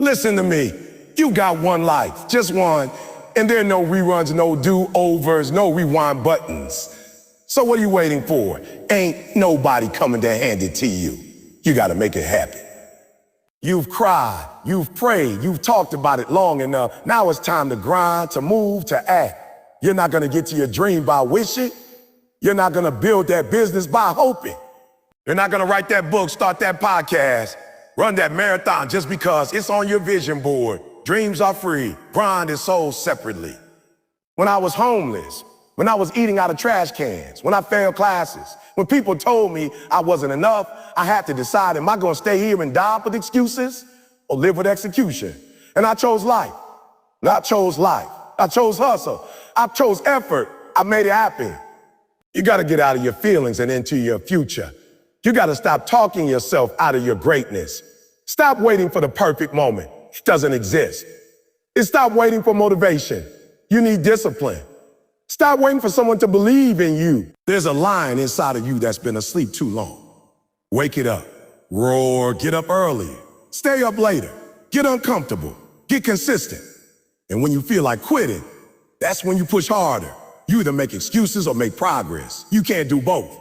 Listen to me. You got one life, just one, and there are no reruns, no do-overs, no rewind buttons. So what are you waiting for? Ain't nobody coming to hand it to you. You gotta make it happen. You've cried, you've prayed, you've talked about it long enough. Now it's time to grind, to move, to act. You're not gonna get to your dream by wishing. You're not gonna build that business by hoping. You're not gonna write that book, start that podcast, run that marathon just because it's on your vision board. Dreams are free, grind is sold separately. When I was homeless, when I was eating out of trash cans, when I failed classes, when people told me I wasn't enough, I had to decide, am I gonna stay here and die with excuses or live with execution? And I chose life. I chose life. I chose hustle. I chose effort. I made it happen. You gotta get out of your feelings and into your future. You gotta stop talking yourself out of your greatness. Stop waiting for the perfect moment. It doesn't exist. And stop waiting for motivation. You need discipline. Stop waiting for someone to believe in you. There's a lion inside of you that's been asleep too long. Wake it up. Roar, get up early. Stay up later. Get uncomfortable. Get consistent. And when you feel like quitting, that's when you push harder. You either make excuses or make progress. You can't do both.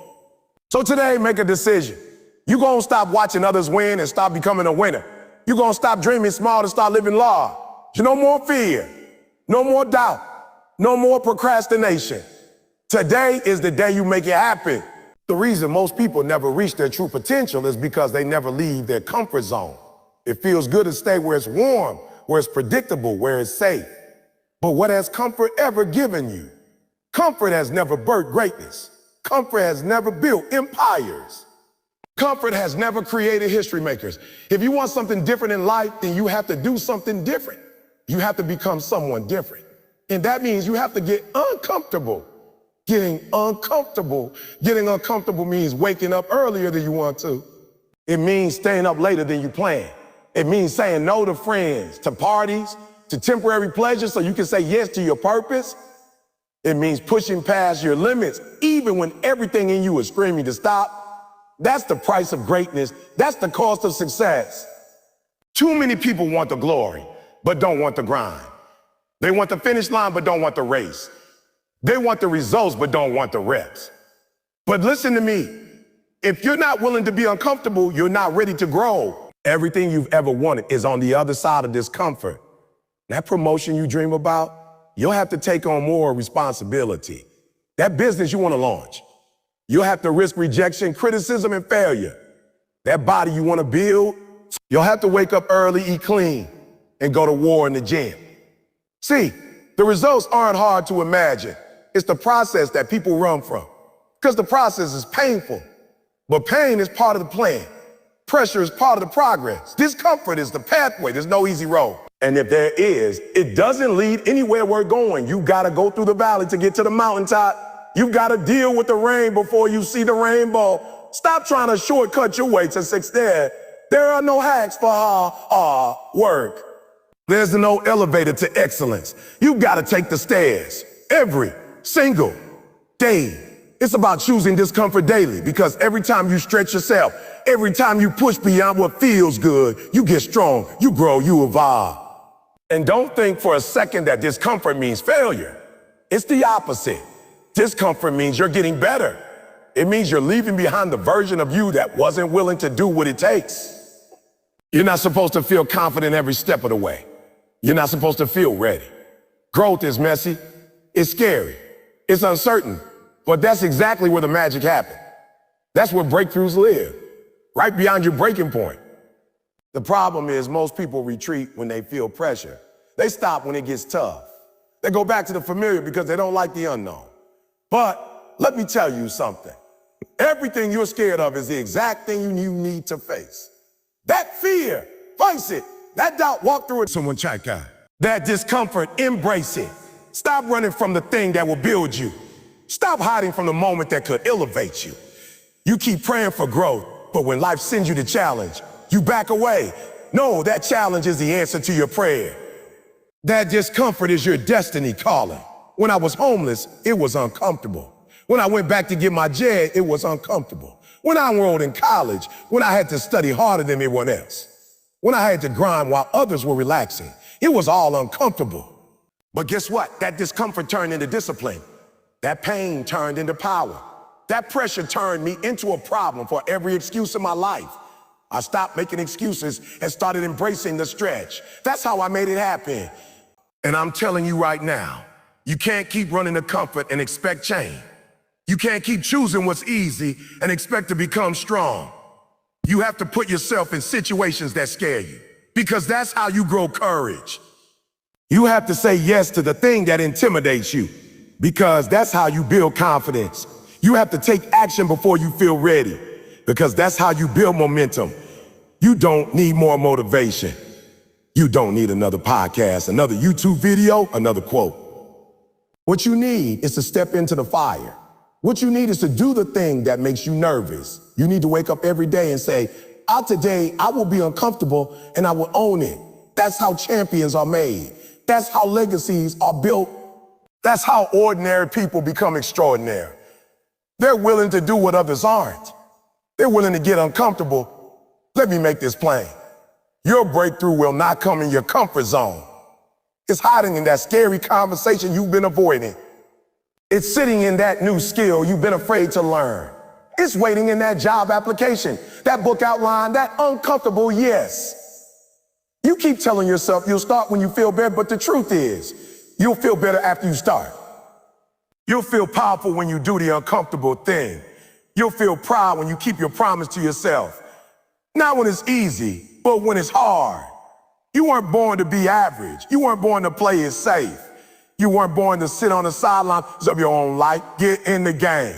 So today, make a decision. You're gonna stop watching others win and stop becoming a winner. You're gonna stop dreaming small and start living large. No more fear. No more doubt. No more procrastination. Today is the day you make it happen. The reason most people never reach their true potential is because they never leave their comfort zone. It feels good to stay where it's warm, where it's predictable, where it's safe. But what has comfort ever given you? Comfort has never birthed greatness. Comfort has never built empires. Comfort has never created history makers. If you want something different in life, then you have to do something different. You have to become someone different. And that means you have to get uncomfortable. Getting uncomfortable means waking up earlier than you want to. It means staying up later than you plan. It means saying no to friends, to parties, to temporary pleasures so you can say yes to your purpose. It means pushing past your limits, even when everything in you is screaming to stop. That's the price of greatness. That's the cost of success. Too many people want the glory, but don't want the grind. They want the finish line, but don't want the race. They want the results, but don't want the reps. But listen to me. If you're not willing to be uncomfortable, you're not ready to grow. Everything you've ever wanted is on the other side of discomfort. That promotion you dream about, you'll have to take on more responsibility. That business you want to launch, you'll have to risk rejection, criticism, and failure. That body you want to build, you'll have to wake up early, eat clean, and go to war in the gym. See, the results aren't hard to imagine. It's the process that people run from. Because the process is painful. But pain is part of the plan. Pressure is part of the progress. Discomfort is the pathway. There's no easy road. And if there is, it doesn't lead anywhere we're going. You gotta go through the valley to get to the mountaintop. You gotta deal with the rain before you see the rainbow. Stop trying to shortcut your way to success. There are no hacks for hard work. There's no elevator to excellence. You gotta take the stairs every single day. It's about choosing discomfort daily because every time you stretch yourself, every time you push beyond what feels good, you get strong, you grow, you evolve. And don't think for a second that discomfort means failure. It's the opposite. Discomfort means you're getting better. It means you're leaving behind the version of you that wasn't willing to do what it takes. You're not supposed to feel confident every step of the way. You're not supposed to feel ready. Growth is messy. It's scary. It's uncertain. But that's exactly where the magic happens. That's where breakthroughs live, right beyond your breaking point. The problem is most people retreat when they feel pressure. They stop when it gets tough. They go back to the familiar because they don't like the unknown. But let me tell you something. Everything you're scared of is the exact thing you need to face. That fear, face it. That doubt, walk through it. Someone check out. That discomfort, embrace it. Stop running from the thing that will build you. Stop hiding from the moment that could elevate you. You keep praying for growth, but when life sends you the challenge, you back away. No, that challenge is the answer to your prayer. That discomfort is your destiny calling. When I was homeless, it was uncomfortable. When I went back to get my JED, it was uncomfortable. When I enrolled in college, when I had to study harder than everyone else, when I had to grind while others were relaxing. It was all uncomfortable. But guess what? That discomfort turned into discipline. That pain turned into power. That pressure turned me into a problem for every excuse in my life. I stopped making excuses and started embracing the stretch. That's how I made it happen. And I'm telling you right now, you can't keep running to comfort and expect change. You can't keep choosing what's easy and expect to become strong. You have to put yourself in situations that scare you, because that's how you grow courage. You have to say yes to the thing that intimidates you, because that's how you build confidence. You have to take action before you feel ready, because that's how you build momentum. You don't need more motivation. You don't need another podcast, another YouTube video, another quote. What you need is to step into the fire. What you need is to do the thing that makes you nervous. You need to wake up every day and say, today I will be uncomfortable and I will own it. That's how champions are made. That's how legacies are built. That's how ordinary people become extraordinary. They're willing to do what others aren't. They're willing to get uncomfortable. Let me make this plain. Your breakthrough will not come in your comfort zone. It's hiding in that scary conversation you've been avoiding. It's sitting in that new skill you've been afraid to learn. It's waiting in that job application, that book outline, that uncomfortable yes. You keep telling yourself you'll start when you feel better, but the truth is, you'll feel better after you start. You'll feel powerful when you do the uncomfortable thing. You'll feel proud when you keep your promise to yourself. Not when it's easy, but when it's hard. You weren't born to be average. You weren't born to play it safe. You weren't born to sit on the sidelines of your own life. Get in the game.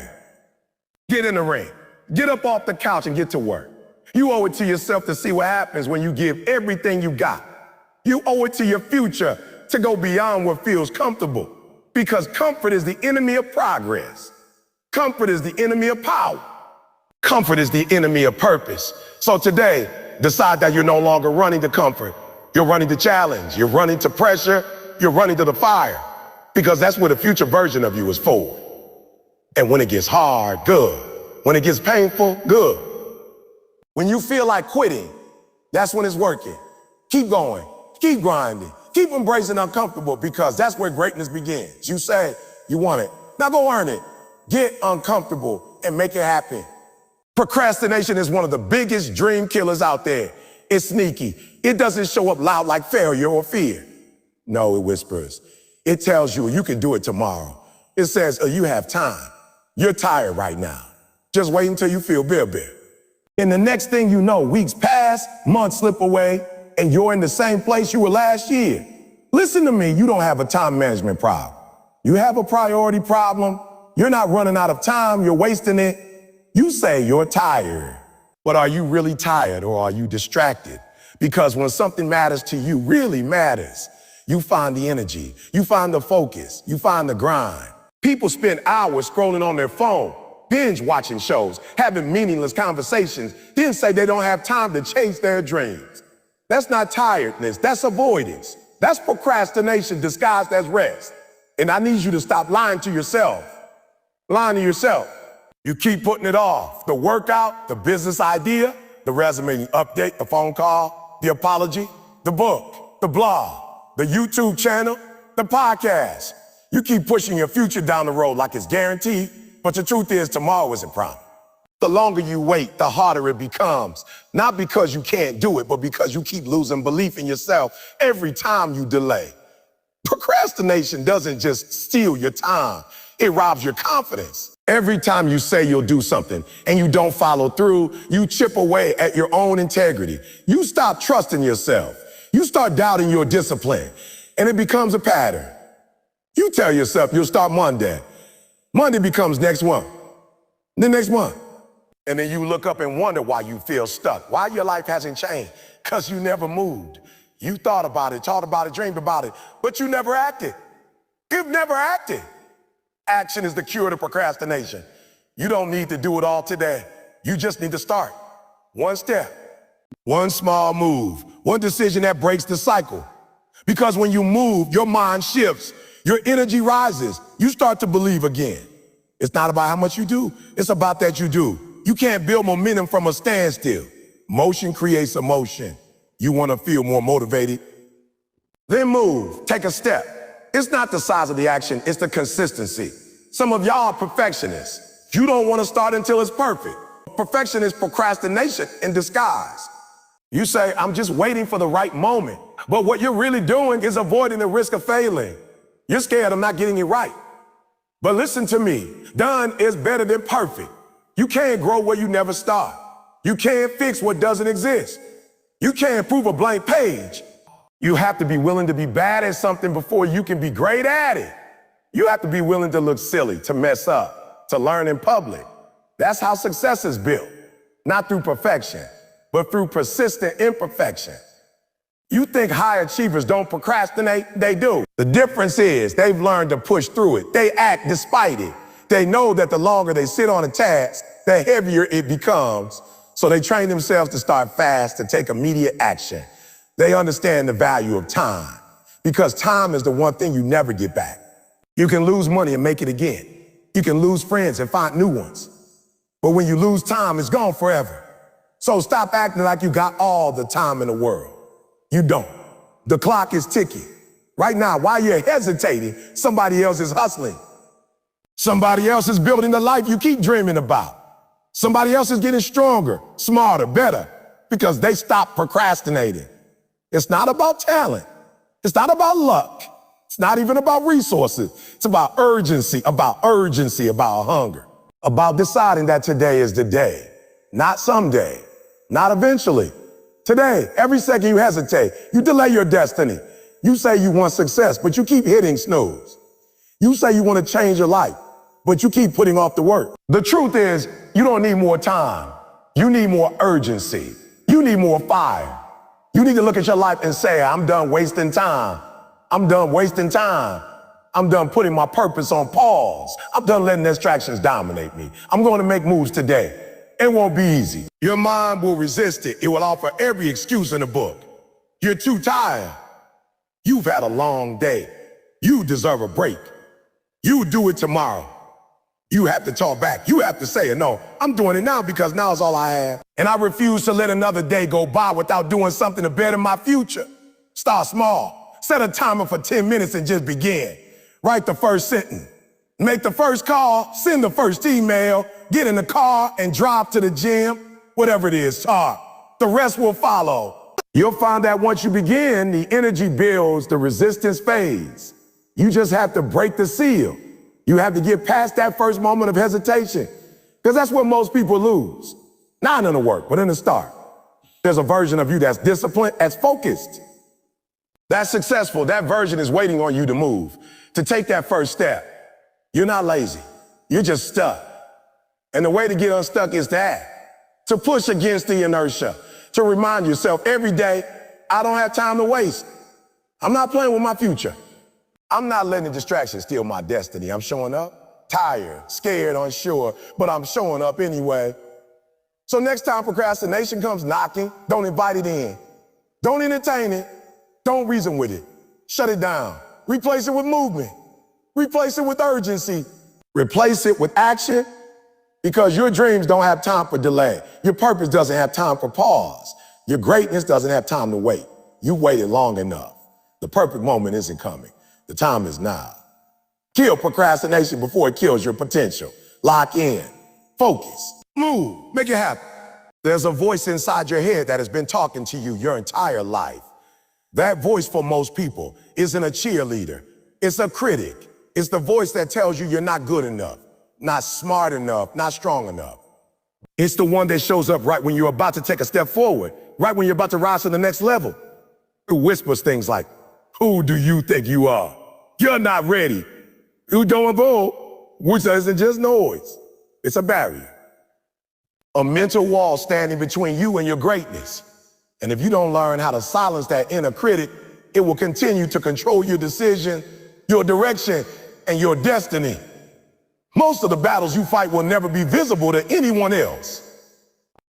Get in the ring. Get up off the couch and get to work. You owe it to yourself to see what happens when you give everything you got. You owe it to your future to go beyond what feels comfortable, because comfort is the enemy of progress. Comfort is the enemy of power. Comfort is the enemy of purpose. So today, decide that you're no longer running to comfort. You're running to challenge. You're running to pressure. You're running to the fire, because that's where the future version of you is for. And when it gets hard, good. When it gets painful, good. When you feel like quitting, that's when it's working. Keep going. Keep grinding. Keep embracing uncomfortable, because that's where greatness begins. You say you want it. Now go earn it. Get uncomfortable and make it happen. Procrastination is one of the biggest dream killers out there. It's sneaky. It doesn't show up loud like failure or fear. No, it whispers. It tells you you can do it tomorrow. It says, you have time. You're tired right now. Just wait until you feel better. And the next thing you know, weeks pass, months slip away, and you're in the same place you were last year. Listen to me, you don't have a time management problem. You have a priority problem. You're not running out of time, you're wasting it. You say you're tired, but are you really tired, or are you distracted? Because when something matters to you, really matters, you find the energy, you find the focus, you find the grind. People spend hours scrolling on their phone, binge watching shows, having meaningless conversations, then say they don't have time to chase their dreams. That's not tiredness, that's avoidance. That's procrastination disguised as rest. And I need you to stop lying to yourself. Lying to yourself. You keep putting it off. The workout, the business idea, the resume update, the phone call, the apology, the book, the blog, the YouTube channel, the podcast. You keep pushing your future down the road like it's guaranteed, but the truth is tomorrow isn't promised. The longer you wait, the harder it becomes. Not because you can't do it, but because you keep losing belief in yourself every time you delay. Procrastination doesn't just steal your time, it robs your confidence. Every time you say you'll do something and you don't follow through, you chip away at your own integrity. You stop trusting yourself. You start doubting your discipline, and it becomes a pattern. You tell yourself you'll start Monday. Monday becomes next month, then next month. And then you look up and wonder why you feel stuck, why your life hasn't changed, because you never moved. You thought about it, dreamed about it, but you never acted. You've never acted. Action is the cure to procrastination. You don't need to do it all today. You just need to start. One step, one small move, one decision that breaks the cycle. Because when you move, your mind shifts, your energy rises, you start to believe again. It's not about how much you do, it's about that you do. You can't build momentum from a standstill. Motion creates emotion. You want to feel more motivated? Then move, take a step. It's not the size of the action, it's the consistency. Some of y'all are perfectionists. You don't want to start until it's perfect. Perfection is procrastination in disguise. You say, I'm just waiting for the right moment. But what you're really doing is avoiding the risk of failing. You're scared of not getting it right. But listen to me, done is better than perfect. You can't grow where you never start. You can't fix what doesn't exist. You can't prove a blank page. You have to be willing to be bad at something before you can be great at it. You have to be willing to look silly, to mess up, to learn in public. That's how success is built. Not through perfection, but through persistent imperfection. You think high achievers don't procrastinate? They do. The difference is they've learned to push through it. They act despite it. They know that the longer they sit on a task, the heavier it becomes. So they train themselves to start fast, to take immediate action. They understand the value of time because time is the one thing you never get back. You can lose money and make it again. You can lose friends and find new ones. But when you lose time, it's gone forever. So stop acting like you got all the time in the world. You don't. The clock is ticking. Right now, while you're hesitating, somebody else is hustling. Somebody else is building the life you keep dreaming about. Somebody else is getting stronger, smarter, better, because they stopped procrastinating. It's not about talent. It's not about luck. It's not even about resources. It's about urgency, about hunger, about deciding that today is the day, not someday, not eventually. Today, every second you hesitate, you delay your destiny. You say you want success, but you keep hitting snooze. You say you want to change your life, but you keep putting off the work. The truth is, you don't need more time. You need more urgency. You need more fire. You need to look at your life and say, I'm done wasting time. I'm done wasting time. I'm done putting my purpose on pause. I'm done letting distractions dominate me. I'm going to make moves today. It won't be easy. Your mind will resist it. It will offer every excuse in the book. You're too tired. You've had a long day. You deserve a break. You do it tomorrow. You have to talk back. You have to say, no, I'm doing it now because now is all I have. And I refuse to let another day go by without doing something to better my future. Start small. Set a timer for 10 minutes and just begin. Write the first sentence. Make the first call. Send the first email. Get in the car and drive to the gym. Whatever it is, start. The rest will follow. You'll find that once you begin, the energy builds, the resistance fades. You just have to break the seal. You have to get past that first moment of hesitation, because that's what most people lose. Not in the work, but in the start. There's a version of you that's disciplined, that's focused, that's successful. That version is waiting on you to move, to take that first step. You're not lazy. You're just stuck. And the way to get unstuck is to act, to push against the inertia, to remind yourself every day, I don't have time to waste. I'm not playing with my future. I'm not letting distractions steal my destiny. I'm showing up, tired, scared, unsure, but I'm showing up anyway. So next time procrastination comes knocking, don't invite it in. Don't entertain it. Don't reason with it. Shut it down. Replace it with movement. Replace it with urgency. Replace it with action, because your dreams don't have time for delay. Your purpose doesn't have time for pause. Your greatness doesn't have time to wait. You waited long enough. The perfect moment isn't coming. The time is now. Kill procrastination before it kills your potential. Lock in. Focus. Move. Make it happen. There's a voice inside your head that has been talking to you your entire life. That voice for most people isn't a cheerleader. It's a critic. It's the voice that tells you you're not good enough, not smart enough, not strong enough. It's the one that shows up right when you're about to take a step forward, right when you're about to rise to the next level. It whispers things like, who do you think you are? You're not ready. You don't go, which isn't just noise. It's a barrier. A mental wall standing between you and your greatness. And if you don't learn how to silence that inner critic, it will continue to control your decision, your direction, and your destiny. Most of the battles you fight will never be visible to anyone else.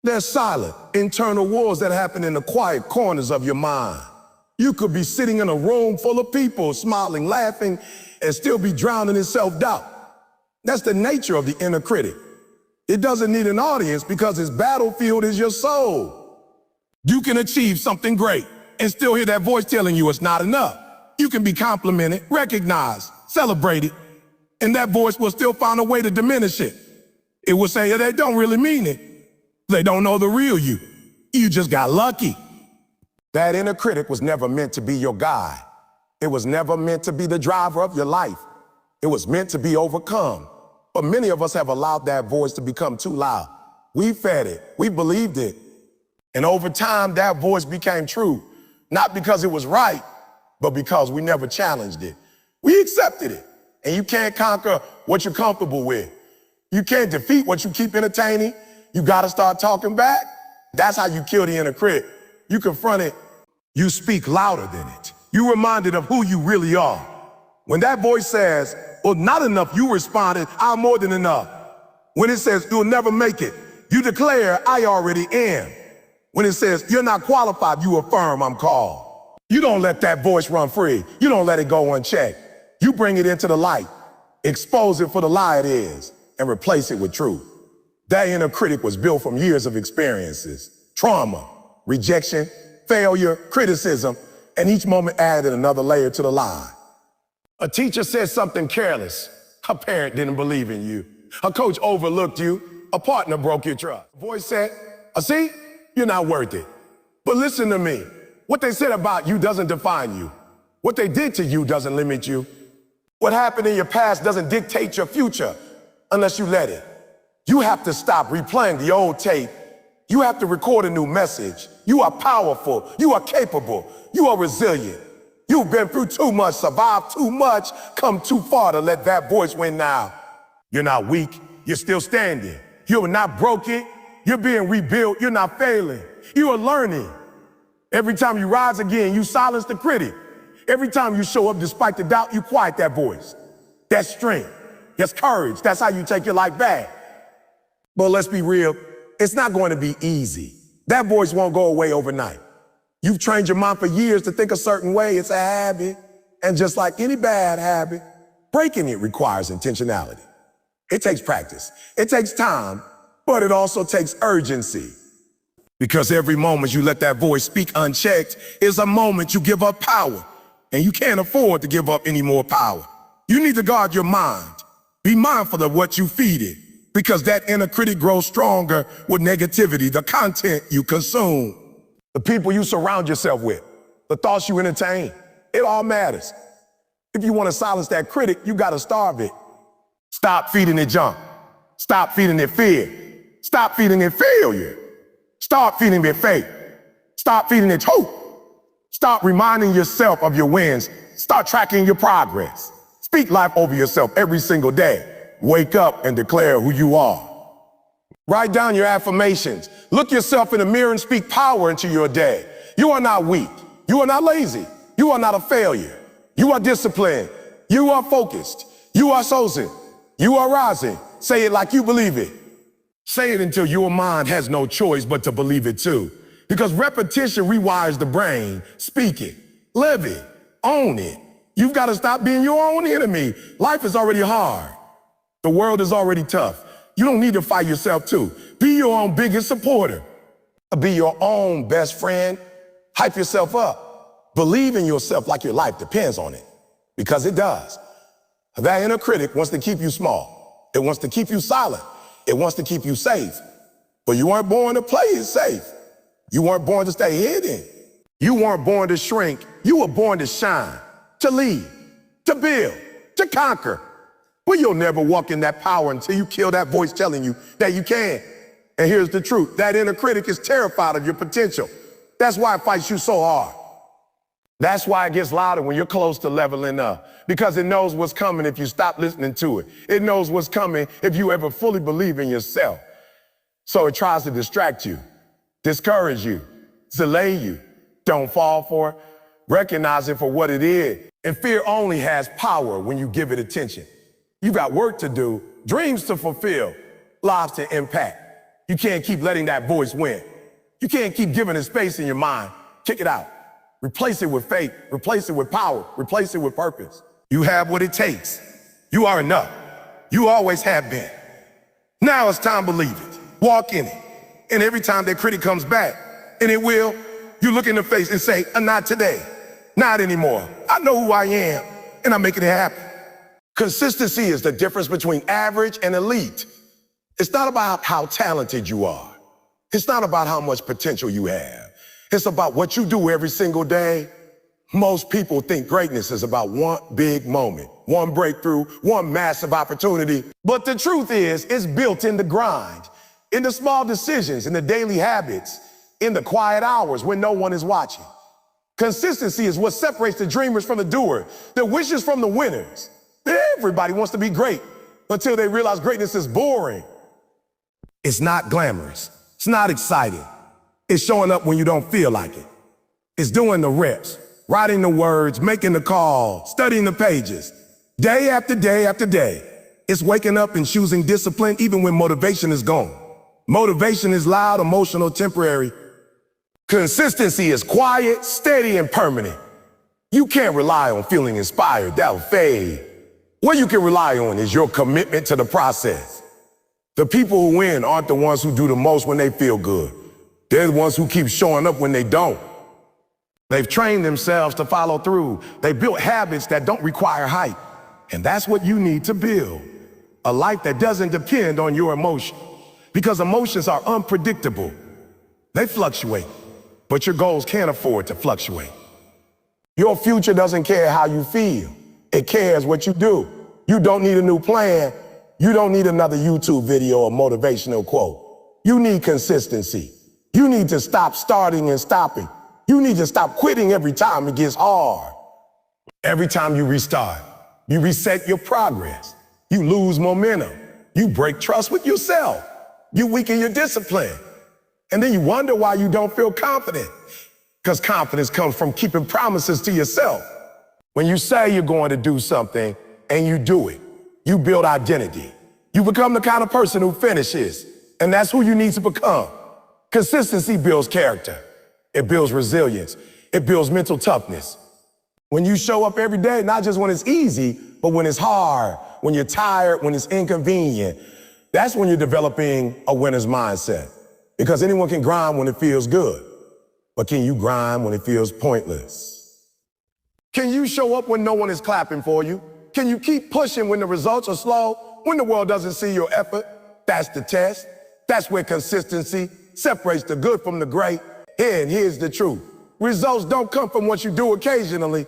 They're silent, internal wars that happen in the quiet corners of your mind. You could be sitting in a room full of people, smiling, laughing, and still be drowning in self-doubt. That's the nature of the inner critic. It doesn't need an audience because its battlefield is your soul. You can achieve something great and still hear that voice telling you it's not enough. You can be complimented, recognized, celebrated, and that voice will still find a way to diminish it. It will say, they don't really mean it. They don't know the real you. You just got lucky. That inner critic was never meant to be your guide. It was never meant to be the driver of your life. It was meant to be overcome. But many of us have allowed that voice to become too loud. We fed it. We believed it. And over time, that voice became true. Not because it was right, but because we never challenged it. We accepted it. And you can't conquer what you're comfortable with. You can't defeat what you keep entertaining. You got to start talking back. That's how you kill the inner critic. You confront it. You speak louder than it. You reminded of who you really are. When that voice says, well, not enough, you responded, I'm more than enough. When it says, you'll never make it, you declare, I already am. When it says, you're not qualified, you affirm, I'm called. You don't let that voice run free. You don't let it go unchecked. You bring it into the light, expose it for the lie it is, and replace it with truth. That inner critic was built from years of experiences, trauma, rejection, failure, criticism, and each moment added another layer to the lie. A teacher said something careless. A parent didn't believe in you. A coach overlooked you. A partner broke your trust. A voice said, see, you're not worth it. But listen to me. What they said about you doesn't define you. What they did to you doesn't limit you. What happened in your past doesn't dictate your future unless you let it. You have to stop replaying the old tape. You have to record a new message. You are powerful. You are capable. You are resilient. You've been through too much, survived too much, come too far to let that voice win now. You're not weak. You're still standing. You're not broken. You're being rebuilt. You're not failing. You are learning. Every time you rise again, you silence the critic. Every time you show up despite the doubt, you quiet that voice. That's strength. That's courage. That's how you take your life back. But let's be real. It's not going to be easy. That voice won't go away overnight. You've trained your mind for years to think a certain way. It's a habit. And just like any bad habit, breaking it requires intentionality. It takes practice. It takes time, but it also takes urgency. Because every moment you let that voice speak unchecked is a moment you give up power. And you can't afford to give up any more power. You need to guard your mind. Be mindful of what you feed it. Because that inner critic grows stronger with negativity, the content you consume, the people you surround yourself with, the thoughts you entertain. It all matters. If you want to silence that critic, you got to starve it. Stop feeding it junk. Stop feeding it fear. Stop feeding it failure. Start feeding it faith. Stop feeding it hope. Stop reminding yourself of your wins. Start tracking your progress. Speak life over yourself every single day. Wake up and declare who you are. Write down your affirmations. Look yourself in the mirror and speak power into your day. You are not weak. You are not lazy. You are not a failure. You are disciplined. You are focused. You are chosen. You are rising. Say it like you believe it. Say it until your mind has no choice but to believe it too. Because repetition rewires the brain. Speak it. Live it. Own it. You've got to stop being your own enemy. Life is already hard. The world is already tough. You don't need to fight yourself too. Be your own biggest supporter. Be your own best friend. Hype yourself up. Believe in yourself like your life depends on it. Because it does. That inner critic wants to keep you small. It wants to keep you silent. It wants to keep you safe. But you weren't born to play it safe. You weren't born to stay hidden. You weren't born to shrink. You were born to shine, to lead, to build, to conquer. But you'll never walk in that power until you kill that voice telling you that you can. And here's the truth. That inner critic is terrified of your potential. That's why it fights you so hard. That's why it gets louder when you're close to leveling up. Because it knows what's coming if you stop listening to it. It knows what's coming if you ever fully believe in yourself. So it tries to distract you, discourage you, delay you. Don't fall for it. Recognize it for what it is. And fear only has power when you give it attention. You got work to do, dreams to fulfill, lives to impact. You can't keep letting that voice win. You can't keep giving it space in your mind. Kick it out. Replace it with faith. Replace it with power. Replace it with purpose. You have what it takes. You are enough. You always have been. Now it's time to believe it. Walk in it. And every time that critic comes back, And it will. You look in the face and say, not today, not anymore. I know who I am, and I'm making it happen. Consistency is the difference between average and elite. It's not about how talented you are. It's not about how much potential you have. It's about what you do every single day. Most people think greatness is about one big moment, one breakthrough, one massive opportunity. But the truth is, it's built in the grind, in the small decisions, in the daily habits, in the quiet hours when no one is watching. Consistency is what separates the dreamers from the doer, the wishes from the winners. Everybody wants to be great until they realize greatness is boring. It's not glamorous. It's not exciting. It's showing up when you don't feel like it. It's doing the reps, writing the words, making the call, studying the pages, day after day after day. It's waking up and choosing discipline even when motivation is gone. Motivation is loud, emotional, temporary. Consistency is quiet, steady, and permanent. You can't rely on feeling inspired. That'll fade. What you can rely on is your commitment to the process. The people who win aren't the ones who do the most when they feel good. They're the ones who keep showing up when they don't. They've trained themselves to follow through. They built habits that don't require hype. And that's what you need to build. A life that doesn't depend on your emotion. Because emotions are unpredictable. They fluctuate. But your goals can't afford to fluctuate. Your future doesn't care how you feel. It cares what you do. You don't need a new plan. You don't need another YouTube video or motivational quote. You need consistency. You need to stop starting and stopping. You need to stop quitting every time it gets hard. Every time you restart, you reset your progress. You lose momentum. You break trust with yourself. You weaken your discipline. And then you wonder why you don't feel confident. Because confidence comes from keeping promises to yourself. When you say you're going to do something and you do it, you build identity. You become the kind of person who finishes. And that's who you need to become. Consistency builds character. It builds resilience. It builds mental toughness. When you show up every day, not just when it's easy, but when it's hard, when you're tired, when it's inconvenient, that's when you're developing a winner's mindset. Because anyone can grind when it feels good. But can you grind when it feels pointless? Can you show up when no one is clapping for you? Can you keep pushing when the results are slow? When the world doesn't see your effort? That's the test. That's where consistency separates the good from the great. And here's the truth. Results don't come from what you do occasionally.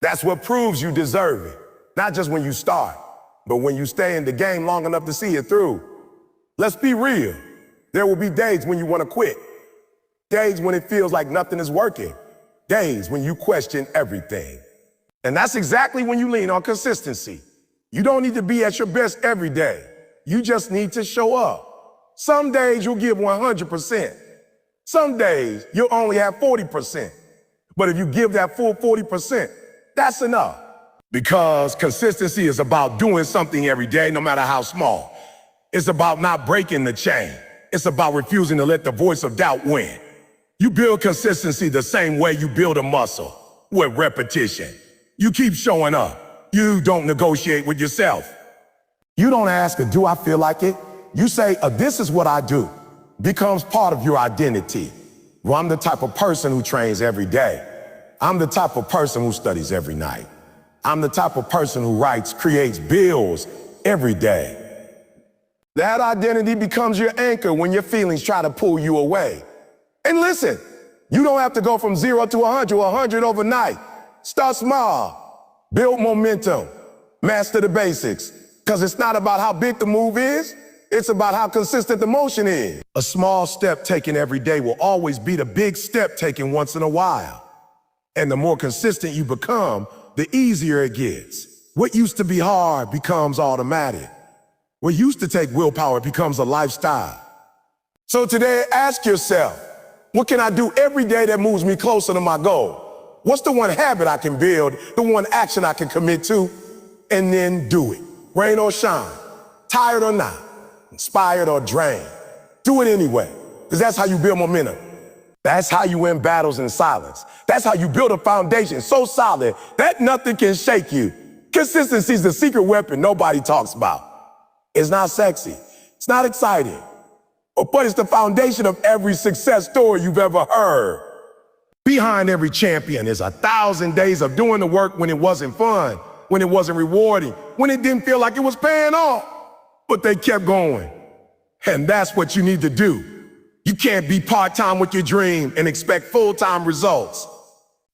That's what proves you deserve it. Not just when you start, but when you stay in the game long enough to see it through. Let's be real. There will be days when you want to quit. Days when it feels like nothing is working. Days when you question everything. And that's exactly when you lean on consistency. You don't need to be at your best every day. You just need to show up. Some days you'll give 100%. Some days you'll only have 40%. But if you give that full 40%, that's enough. Because consistency is about doing something every day, no matter how small. It's about not breaking the chain. It's about refusing to let the voice of doubt win. You build consistency the same way you build a muscle, with repetition. You keep showing up. You don't negotiate with yourself. You don't ask, do I feel like it? You say, this is what I do. Becomes part of your identity. Well, I'm the type of person who trains every day. I'm the type of person who studies every night. I'm the type of person who writes, creates, builds every day. That identity becomes your anchor when your feelings try to pull you away. And listen, you don't have to go from 0 to 100 overnight. Start small, build momentum, master the basics. Because it's not about how big the move is, it's about how consistent the motion is. A small step taken every day will always beat a big step taken once in a while. And the more consistent you become, the easier it gets. What used to be hard becomes automatic. What used to take willpower becomes a lifestyle. So today, ask yourself, what can I do every day that moves me closer to my goal? What's the one habit I can build, the one action I can commit to, and then do it? Rain or shine, tired or not, inspired or drained. Do it anyway, because that's how you build momentum. That's how you win battles in silence. That's how you build a foundation so solid that nothing can shake you. Consistency is the secret weapon nobody talks about. It's not sexy. It's not exciting. But it's the foundation of every success story you've ever heard. Behind every champion is 1,000 days of doing the work when it wasn't fun, when it wasn't rewarding, when it didn't feel like it was paying off. But they kept going. And that's what you need to do. You can't be part-time with your dream and expect full-time results.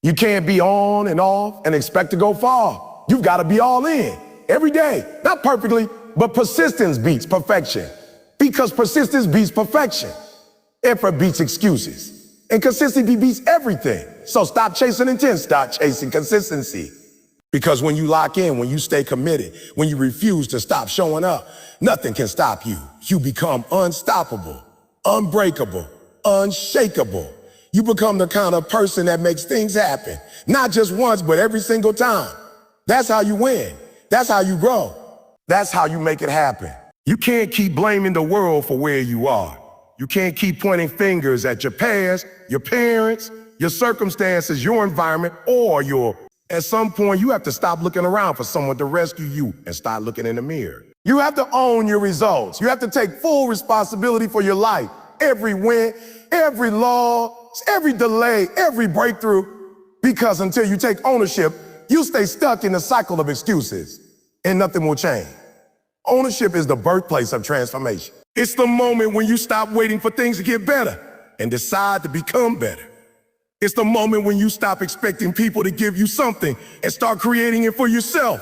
You can't be on and off and expect to go far. You've got to be all in every day. Not perfectly, but persistence beats perfection. Because persistence beats perfection. Effort beats excuses. And consistency beats everything. So stop chasing intent, start chasing consistency. Because when you lock in, when you stay committed, when you refuse to stop showing up, nothing can stop you. You become unstoppable, unbreakable, unshakable. You become the kind of person that makes things happen. Not just once, but every single time. That's how you win. That's how you grow. That's how you make it happen. You can't keep blaming the world for where you are. You can't keep pointing fingers at your past, your parents, your circumstances, your environment, or At some point, you have to stop looking around for someone to rescue you and start looking in the mirror. You have to own your results. You have to take full responsibility for your life. Every win, every loss, every delay, every breakthrough. Because until you take ownership, you stay stuck in the cycle of excuses and nothing will change. Ownership is the birthplace of transformation. It's the moment when you stop waiting for things to get better and decide to become better. It's the moment when you stop expecting people to give you something and start creating it for yourself.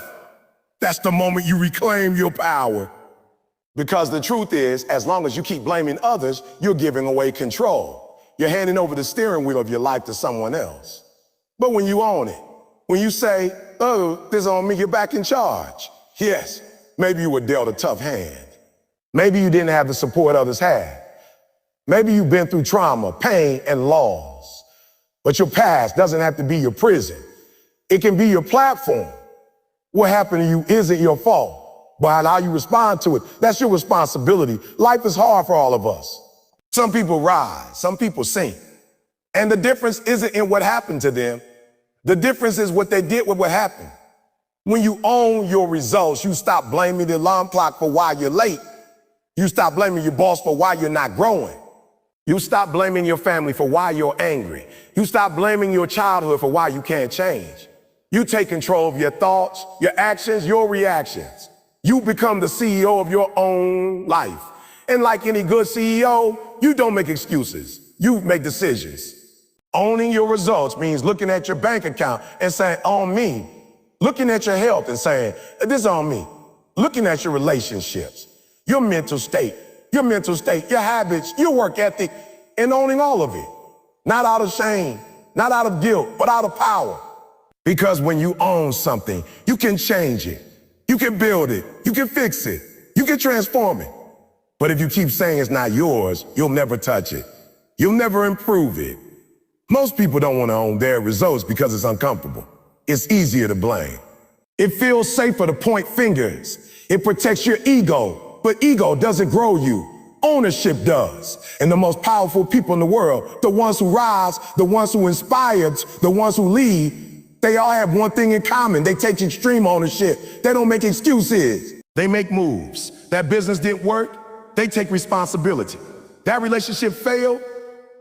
That's the moment you reclaim your power. Because the truth is, as long as you keep blaming others, you're giving away control. You're handing over the steering wheel of your life to someone else. But when you own it, when you say, oh, this is on me, you're back in charge. Yes, maybe you were dealt a tough hand. Maybe you didn't have the support others had. Maybe you've been through trauma, pain, and loss. But your past doesn't have to be your prison. It can be your platform. What happened to you isn't your fault, but how you respond to it, that's your responsibility. Life is hard for all of us. Some people rise, some people sink. And the difference isn't in what happened to them. The difference is what they did with what happened. When you own your results, you stop blaming the alarm clock for why you're late. You stop blaming your boss for why you're not growing. You stop blaming your family for why you're angry. You stop blaming your childhood for why you can't change. You take control of your thoughts, your actions, your reactions. You become the CEO of your own life. And like any good CEO, you don't make excuses. You make decisions. Owning your results means looking at your bank account and saying, on me. Looking at your health and saying, this is on me. Looking at your relationships, your mental state, your habits, your work ethic, and owning all of it. Not out of shame, not out of guilt, but out of power. Because when you own something, you can change it. You can build it. You can fix it. You can transform it. But if you keep saying it's not yours, you'll never touch it. You'll never improve it. Most people don't want to own their results because it's uncomfortable. It's easier to blame. It feels safer to point fingers. It protects your ego, but ego doesn't grow you. Ownership does. And the most powerful people in the world, the ones who rise, the ones who inspire, the ones who lead, they all have one thing in common. They take extreme ownership. They don't make excuses. They make moves. That business didn't work, they take responsibility. That relationship failed,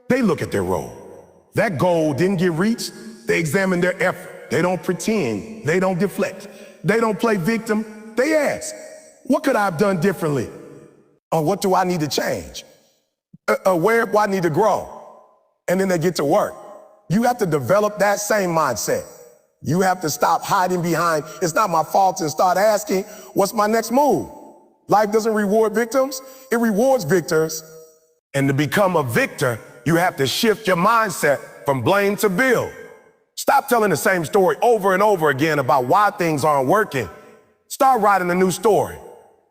they look at their role. That goal didn't get reached, they examine their effort. They don't pretend, they don't deflect. They don't play victim, they ask, what could I have done differently? Or what do I need to change? Where do I need to grow? And then they get to work. You have to develop that same mindset. You have to stop hiding behind, it's not my fault, and start asking, what's my next move? Life doesn't reward victims, it rewards victors. And to become a victor, you have to shift your mindset from blame to build. Stop telling the same story over and over again about why things aren't working. Start writing a new story.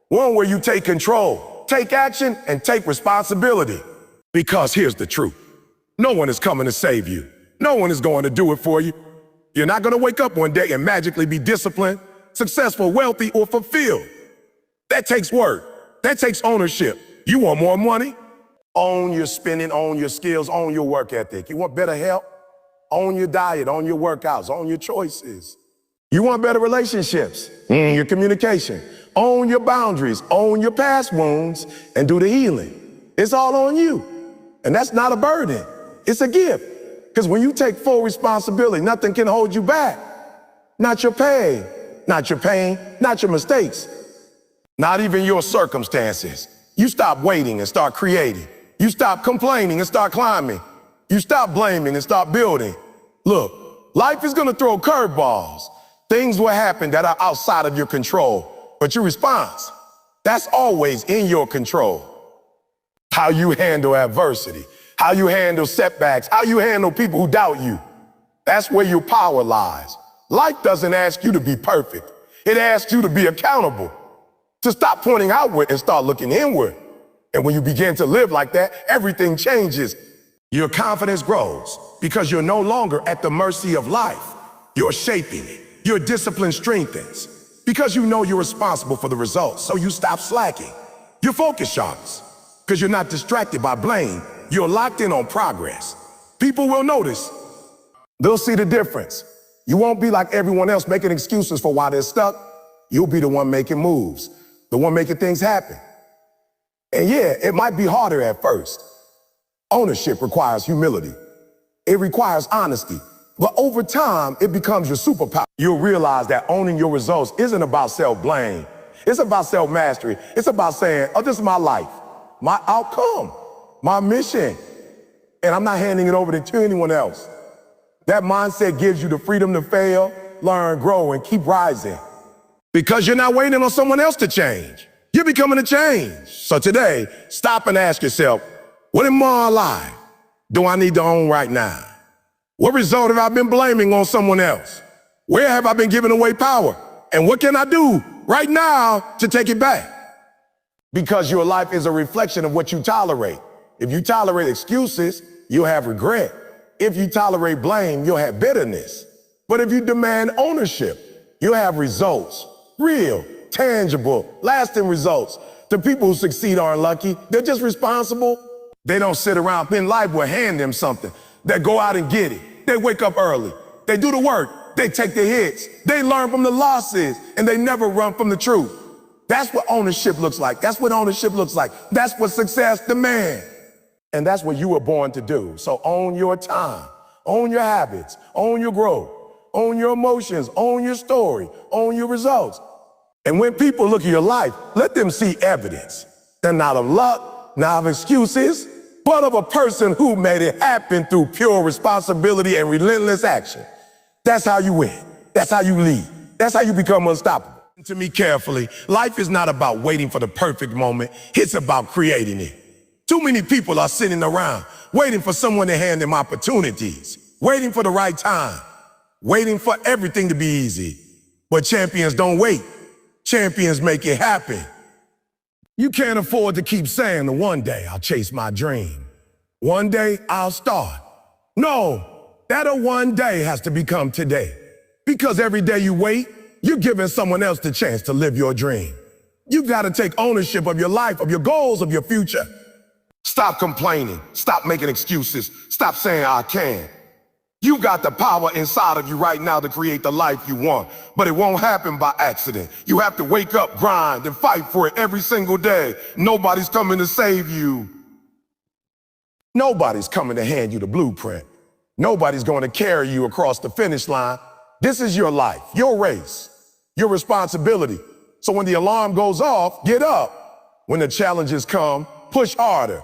One where you take control, take action, and take responsibility. Because here's the truth. No one is coming to save you. No one is going to do it for you. You're not going to wake up one day and magically be disciplined, successful, wealthy, or fulfilled. That takes work. That takes ownership. You want more money? Own your spending, own your skills, own your work ethic. You want better health? Own your diet, own your workouts, own your choices. You want better relationships? Your communication. Own your boundaries, own your past wounds, and do the healing. It's all on you. And that's not a burden. It's a gift. Because when you take full responsibility, nothing can hold you back. Not your pain, not your pain, not your mistakes, not even your circumstances. You stop waiting and start creating. You stop complaining and start climbing. You stop blaming and start building. Look, life is gonna throw curveballs. Things will happen that are outside of your control, but your response, that's always in your control. How you handle adversity, how you handle setbacks, how you handle people who doubt you. That's where your power lies. Life doesn't ask you to be perfect. It asks you to be accountable, to stop pointing outward and start looking inward. And when you begin to live like that, everything changes. Your confidence grows because you're no longer at the mercy of life. You're shaping it. Your discipline strengthens because you know you're responsible for the results, so you stop slacking. Your focus sharpens because you're not distracted by blame. You're locked in on progress. People will notice. They'll see the difference. You won't be like everyone else making excuses for why they're stuck. You'll be the one making moves, the one making things happen. And yeah, it might be harder at first. Ownership requires humility. It requires honesty. But over time, it becomes your superpower. You'll realize that owning your results isn't about self-blame. It's about self-mastery. It's about saying, oh, this is my life, my outcome, my mission. And I'm not handing it over to anyone else. That mindset gives you the freedom to fail, learn, grow, and keep rising. Because you're not waiting on someone else to change. You're becoming a change. So today, stop and ask yourself, what in my life do I need to own right now? What result have I been blaming on someone else? Where have I been giving away power? And what can I do right now to take it back? Because your life is a reflection of what you tolerate. If you tolerate excuses, you'll have regret. If you tolerate blame, you'll have bitterness. But if you demand ownership, you'll have results. Real, tangible, lasting results. The people who succeed aren't lucky. They're just responsible. They don't sit around. Then life will hand them something. They go out and get it. They wake up early. They do the work. They take the hits. They learn from the losses, and they never run from the truth. That's what ownership looks like. That's what ownership looks like. That's what success demands. And that's what you were born to do. So own your time, own your habits, own your growth, own your emotions, own your story, own your results. And when people look at your life, let them see evidence. They're not of luck, not of excuses, but of a person who made it happen through pure responsibility and relentless action. That's how you win. That's how you lead. That's how you become unstoppable. Listen to me carefully. Life is not about waiting for the perfect moment. It's about creating it. Too many people are sitting around waiting for someone to hand them opportunities, waiting for the right time, waiting for everything to be easy. But champions don't wait. Champions make it happen. You can't afford to keep saying that one day I'll chase my dream. One day I'll start. No, that one day has to become today. Because every day you wait, you're giving someone else the chance to live your dream. You've got to take ownership of your life, of your goals, of your future. Stop complaining. Stop making excuses. Stop saying I can't. You got the power inside of you right now to create the life you want, but it won't happen by accident. You have to wake up, grind, and fight for it every single day. Nobody's coming to save you. Nobody's coming to hand you the blueprint. Nobody's going to carry you across the finish line. This is your life, your race, your responsibility. So when the alarm goes off, get up. When the challenges come, push harder.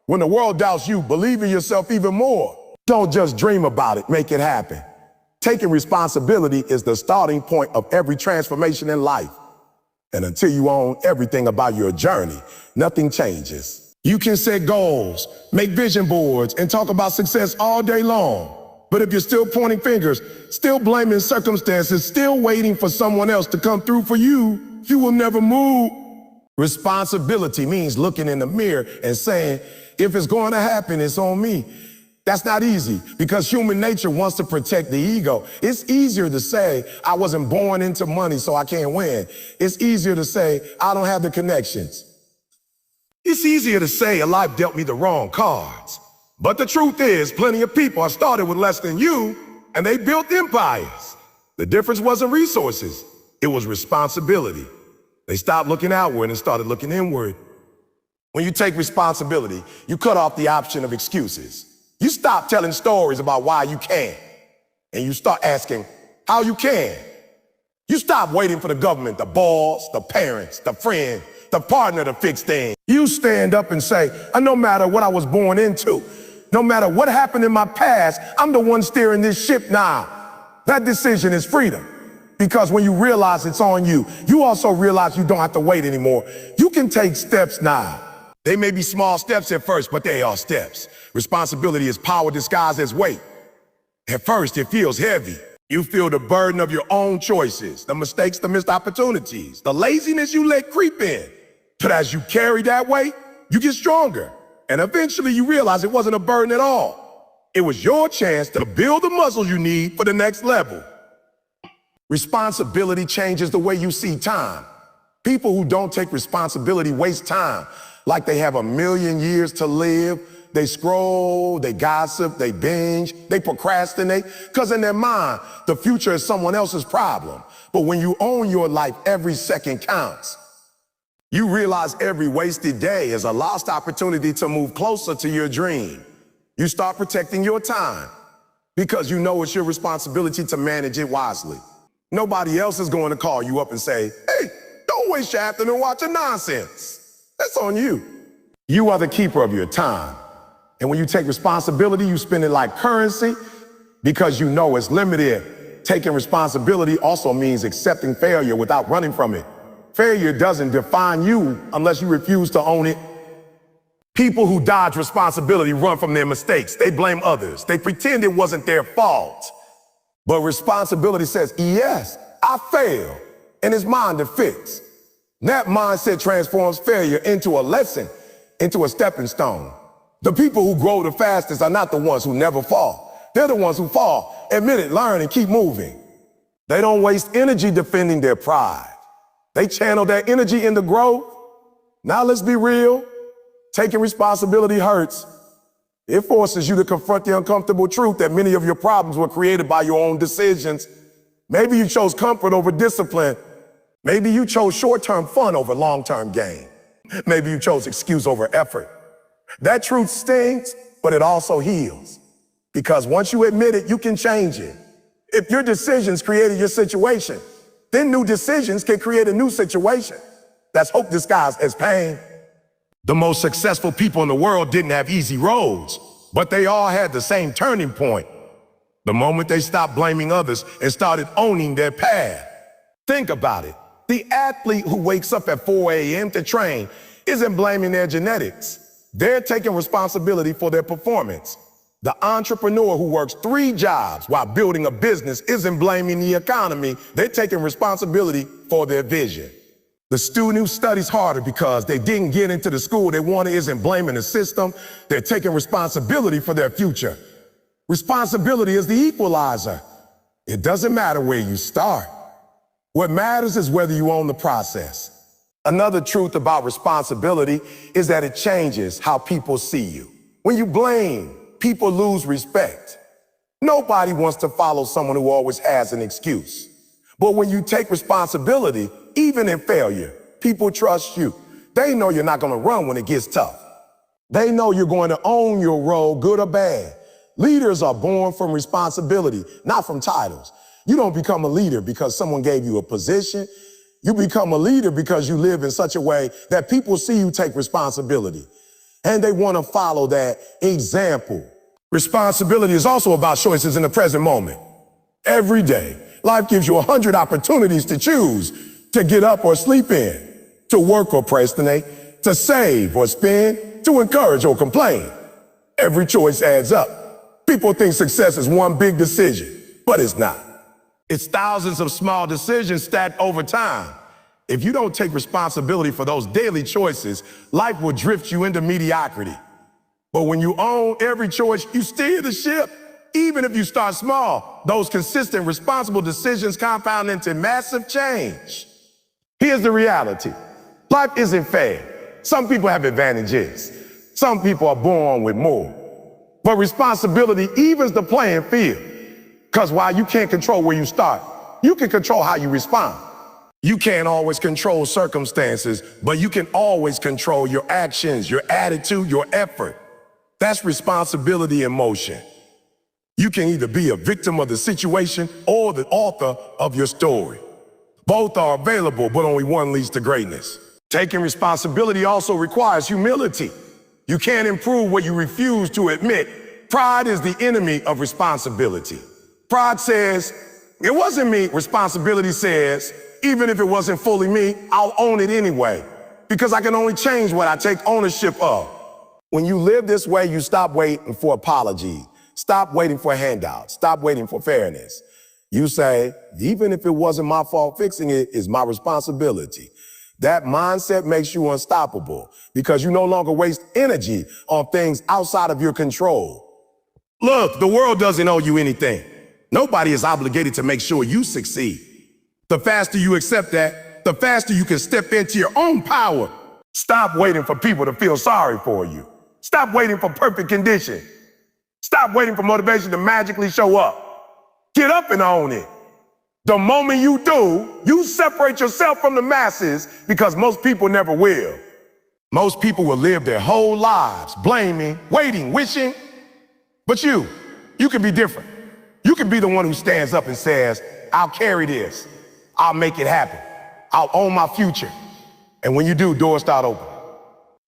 When the world doubts you, believe in yourself even more. Don't just dream about it, make it happen. Taking responsibility is the starting point of every transformation in life. And until you own everything about your journey, nothing changes. You can set goals, make vision boards, and talk about success all day long. But if you're still pointing fingers, still blaming circumstances, still waiting for someone else to come through for you, you will never move. Responsibility means looking in the mirror and saying, if it's going to happen, it's on me. That's not easy because human nature wants to protect the ego. It's easier to say, I wasn't born into money, so I can't win. It's easier to say, I don't have the connections. It's easier to say, a life dealt me the wrong cards. But the truth is, plenty of people have started with less than you, and they built empires. The difference wasn't resources. It was responsibility. They stopped looking outward and started looking inward. When you take responsibility, you cut off the option of excuses. You stop telling stories about why you can't, and you start asking how you can. You stop waiting for the government, the boss, the parents, the friend, the partner to fix things. You stand up and say, no matter what I was born into, no matter what happened in my past, I'm the one steering this ship now. That decision is freedom. Because when you realize it's on you, you also realize you don't have to wait anymore. You can take steps now. They may be small steps at first, but they are steps. Responsibility is power disguised as weight. At first, it feels heavy. You feel the burden of your own choices, the mistakes, the missed opportunities, the laziness you let creep in. But as you carry that weight, you get stronger. And eventually you realize it wasn't a burden at all. It was your chance to build the muscles you need for the next level. Responsibility changes the way you see time. People who don't take responsibility waste time, like they have 1,000,000 years to live. They scroll, they gossip, they binge, they procrastinate, because in their mind, the future is someone else's problem. But when you own your life, every second counts. You realize every wasted day is a lost opportunity to move closer to your dream. You start protecting your time because you know it's your responsibility to manage it wisely. Nobody else is going to call you up and say, hey, don't waste your afternoon watching nonsense. That's on you. You are the keeper of your time. And when you take responsibility, you spend it like currency because you know it's limited. Taking responsibility also means accepting failure without running from it. Failure doesn't define you unless you refuse to own it. People who dodge responsibility run from their mistakes. They blame others. They pretend it wasn't their fault. But responsibility says, yes, I failed, and it's mine to fix. That mindset transforms failure into a lesson, into a stepping stone. The people who grow the fastest are not the ones who never fall. They're the ones who fall, admit it, learn, and keep moving. They don't waste energy defending their pride. They channel their energy into growth. Now let's be real. Taking responsibility hurts. It forces you to confront the uncomfortable truth that many of your problems were created by your own decisions. Maybe you chose comfort over discipline. Maybe you chose short-term fun over long-term gain. Maybe you chose excuse over effort. That truth stings, but it also heals. Because once you admit it, you can change it. If your decisions created your situation, then new decisions can create a new situation. That's hope disguised as pain. The most successful people in the world didn't have easy roads, but they all had the same turning point. The moment they stopped blaming others and started owning their path. Think about it. The athlete who wakes up at 4 a.m. to train isn't blaming their genetics. They're taking responsibility for their performance. The entrepreneur who works 3 jobs while building a business isn't blaming the economy. They're taking responsibility for their vision. The student who studies harder because they didn't get into the school they wanted isn't blaming the system. They're taking responsibility for their future. Responsibility is the equalizer. It doesn't matter where you start. What matters is whether you own the process. Another truth about responsibility is that it changes how people see you. When you blame, people lose respect. Nobody wants to follow someone who always has an excuse. But when you take responsibility, even in failure, people trust you. They know you're not going to run when it gets tough. They know you're going to own your role, good or bad. Leaders are born from responsibility, not from titles. You don't become a leader because someone gave you a position. You become a leader because you live in such a way that people see you take responsibility. And they want to follow that example. Responsibility is also about choices in the present moment. Every day, life gives you 100 opportunities to choose, to get up or sleep in, to work or procrastinate, to save or spend, to encourage or complain. Every choice adds up. People think success is one big decision, but it's not. It's thousands of small decisions stacked over time. If you don't take responsibility for those daily choices, life will drift you into mediocrity. But when you own every choice, you steer the ship. Even if you start small, those consistent, responsible decisions compound into massive change. Here's the reality. Life isn't fair. Some people have advantages. Some people are born with more. But responsibility evens the playing field. Because while you can't control where you start, you can control how you respond. You can't always control circumstances, but you can always control your actions, your attitude, your effort. That's responsibility in motion. You can either be a victim of the situation or the author of your story. Both are available, but only one leads to greatness. Taking responsibility also requires humility. You can't improve what you refuse to admit. Pride is the enemy of responsibility. Pride says, it wasn't me. Responsibility says, even if it wasn't fully me, I'll own it anyway, because I can only change what I take ownership of. When you live this way, you stop waiting for apologies. Stop waiting for handouts. Stop waiting for fairness. You say, even if it wasn't my fault, fixing it is my responsibility. That mindset makes you unstoppable because you no longer waste energy on things outside of your control. Look, the world doesn't owe you anything. Nobody is obligated to make sure you succeed. The faster you accept that, the faster you can step into your own power. Stop waiting for people to feel sorry for you. Stop waiting for perfect conditions. Stop waiting for motivation to magically show up. Get up and own it. The moment you do, you separate yourself from the masses because most people never will. Most people will live their whole lives blaming, waiting, wishing. But you can be different. You can be the one who stands up and says, I'll carry this. I'll make it happen. I'll own my future. And when you do, doors start opening.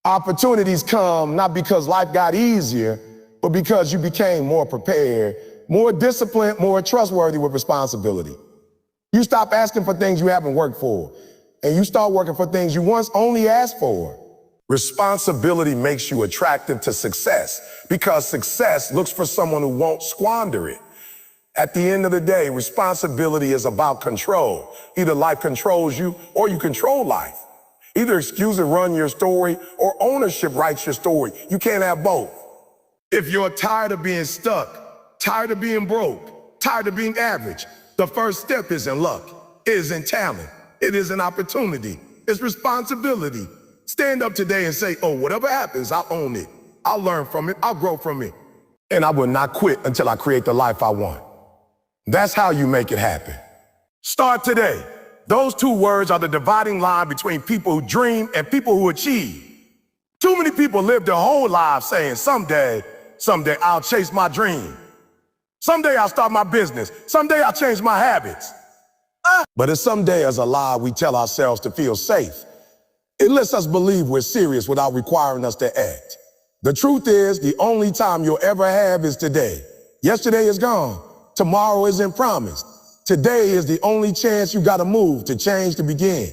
Opportunities come not because life got easier, but because you became more prepared, more disciplined, more trustworthy with responsibility. You stop asking for things you haven't worked for, and you start working for things you once only asked for. Responsibility makes you attractive to success because success looks for someone who won't squander it. At the end of the day, responsibility is about control. Either life controls you or you control life. Either excuses run your story or ownership writes your story. You can't have both. If you're tired of being stuck, tired of being broke, tired of being average, the first step isn't luck. It isn't talent. It is an opportunity. It's responsibility. Stand up today and say, oh, whatever happens, I'll own it. I'll learn from it. I'll grow from it. And I will not quit until I create the life I want. That's how you make it happen. Start today. Those two words are the dividing line between people who dream and people who achieve. Too many people live their whole lives saying, someday I'll chase my dream. Someday I'll start my business. Someday I'll change my habits. But if someday is a lie we tell ourselves to feel safe, it lets us believe we're serious without requiring us to act. The truth is, the only time you'll ever have is today. Yesterday is gone. Tomorrow isn't promised. Today is the only chance you gotta move to change to begin.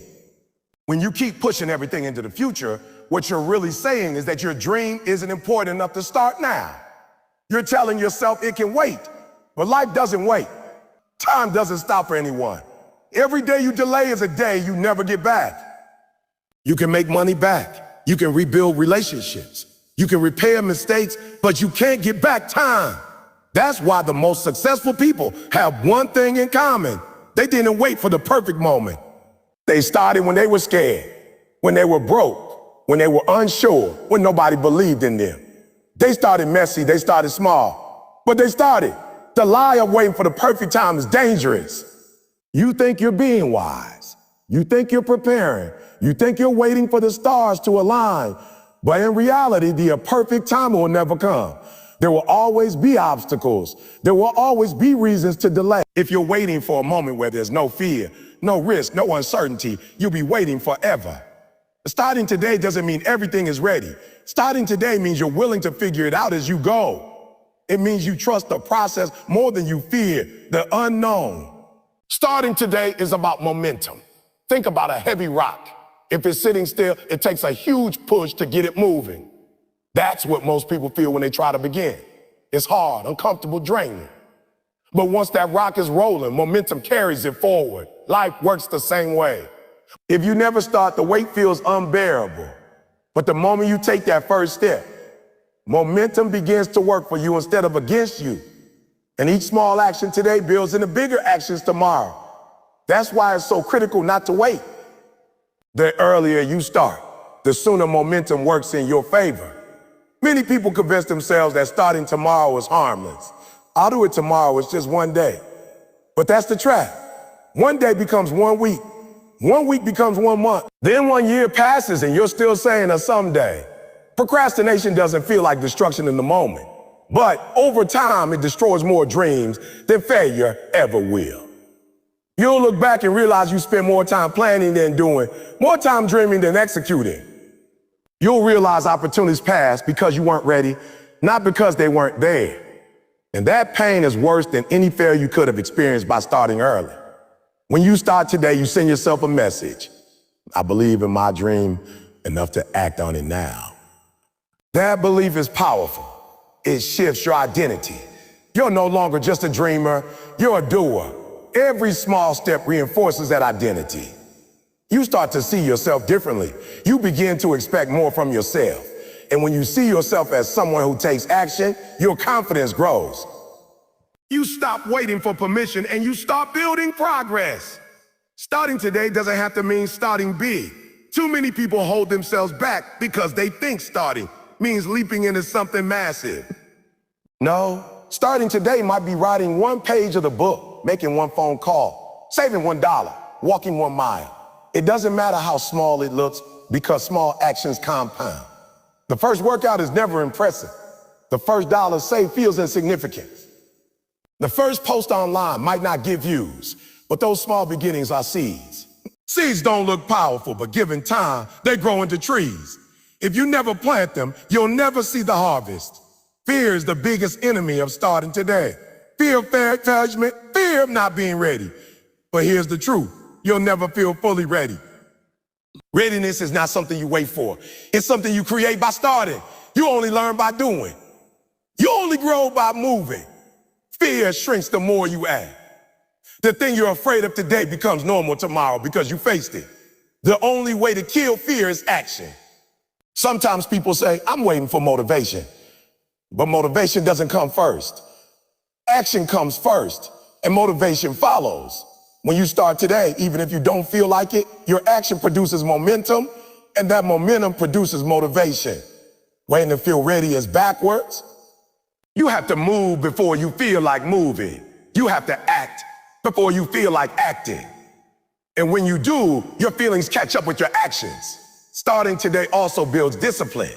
When you keep pushing everything into the future, what you're really saying is that your dream isn't important enough to start now. You're telling yourself it can wait, but life doesn't wait. Time doesn't stop for anyone. Every day you delay is a day you never get back. You can make money back. You can rebuild relationships. You can repair mistakes, but you can't get back time. That's why the most successful people have one thing in common. They didn't wait for the perfect moment. They started when they were scared, when they were broke, when they were unsure, when nobody believed in them. They started messy, they started small, but they started. The lie of waiting for the perfect time is dangerous. You think you're being wise. You think you're preparing. You think you're waiting for the stars to align. But in reality, the perfect time will never come. There will always be obstacles. There will always be reasons to delay. If you're waiting for a moment where there's no fear, no risk, no uncertainty, you'll be waiting forever. Starting today doesn't mean everything is ready. Starting today means you're willing to figure it out as you go. It means you trust the process more than you fear the unknown. Starting today is about momentum. Think about a heavy rock. If it's sitting still, it takes a huge push to get it moving. That's what most people feel when they try to begin. It's hard, uncomfortable, draining. But once that rock is rolling, momentum carries it forward. Life works the same way. If you never start, the weight feels unbearable. But the moment you take that first step, momentum begins to work for you instead of against you. And each small action today builds into bigger actions tomorrow. That's why it's so critical not to wait. The earlier you start, the sooner momentum works in your favor. Many people convince themselves that starting tomorrow is harmless. I'll do it tomorrow, it's just one day. But that's the trap. One day becomes 1 week. 1 week becomes 1 month. Then 1 year passes and you're still saying a someday. Procrastination doesn't feel like destruction in the moment, but over time it destroys more dreams than failure ever will. You'll look back and realize you spent more time planning than doing, more time dreaming than executing. You'll realize opportunities passed because you weren't ready, not because they weren't there. And that pain is worse than any failure you could have experienced by starting early. When you start today, you send yourself a message. I believe in my dream enough to act on it now. That belief is powerful. It shifts your identity. You're no longer just a dreamer, you're a doer. Every small step reinforces that identity. You start to see yourself differently. You begin to expect more from yourself. And when you see yourself as someone who takes action, your confidence grows. You stop waiting for permission and you start building progress. Starting today doesn't have to mean starting big. Too many people hold themselves back because they think starting means leaping into something massive. No, starting today might be writing 1 page of the book, making 1 phone call, saving $1, walking 1 mile. It doesn't matter how small it looks because small actions compound. The first workout is never impressive. The first dollar saved feels insignificant. The first post online might not give views, but those small beginnings are seeds. Seeds don't look powerful, but given time, they grow into trees. If you never plant them, you'll never see the harvest. Fear is the biggest enemy of starting today. Fear of judgment, fear of not being ready. But here's the truth. You'll never feel fully ready. Readiness is not something you wait for. It's something you create by starting. You only learn by doing. You only grow by moving. Fear shrinks the more you act. The thing you're afraid of today becomes normal tomorrow because you faced it. The only way to kill fear is action. Sometimes people say, I'm waiting for motivation. But motivation doesn't come first. Action comes first, and motivation follows. When you start today, even if you don't feel like it, your action produces momentum, and that momentum produces motivation. Waiting to feel ready is backwards. You have to move before you feel like moving. You have to act before you feel like acting. And when you do, your feelings catch up with your actions. Starting today also builds discipline.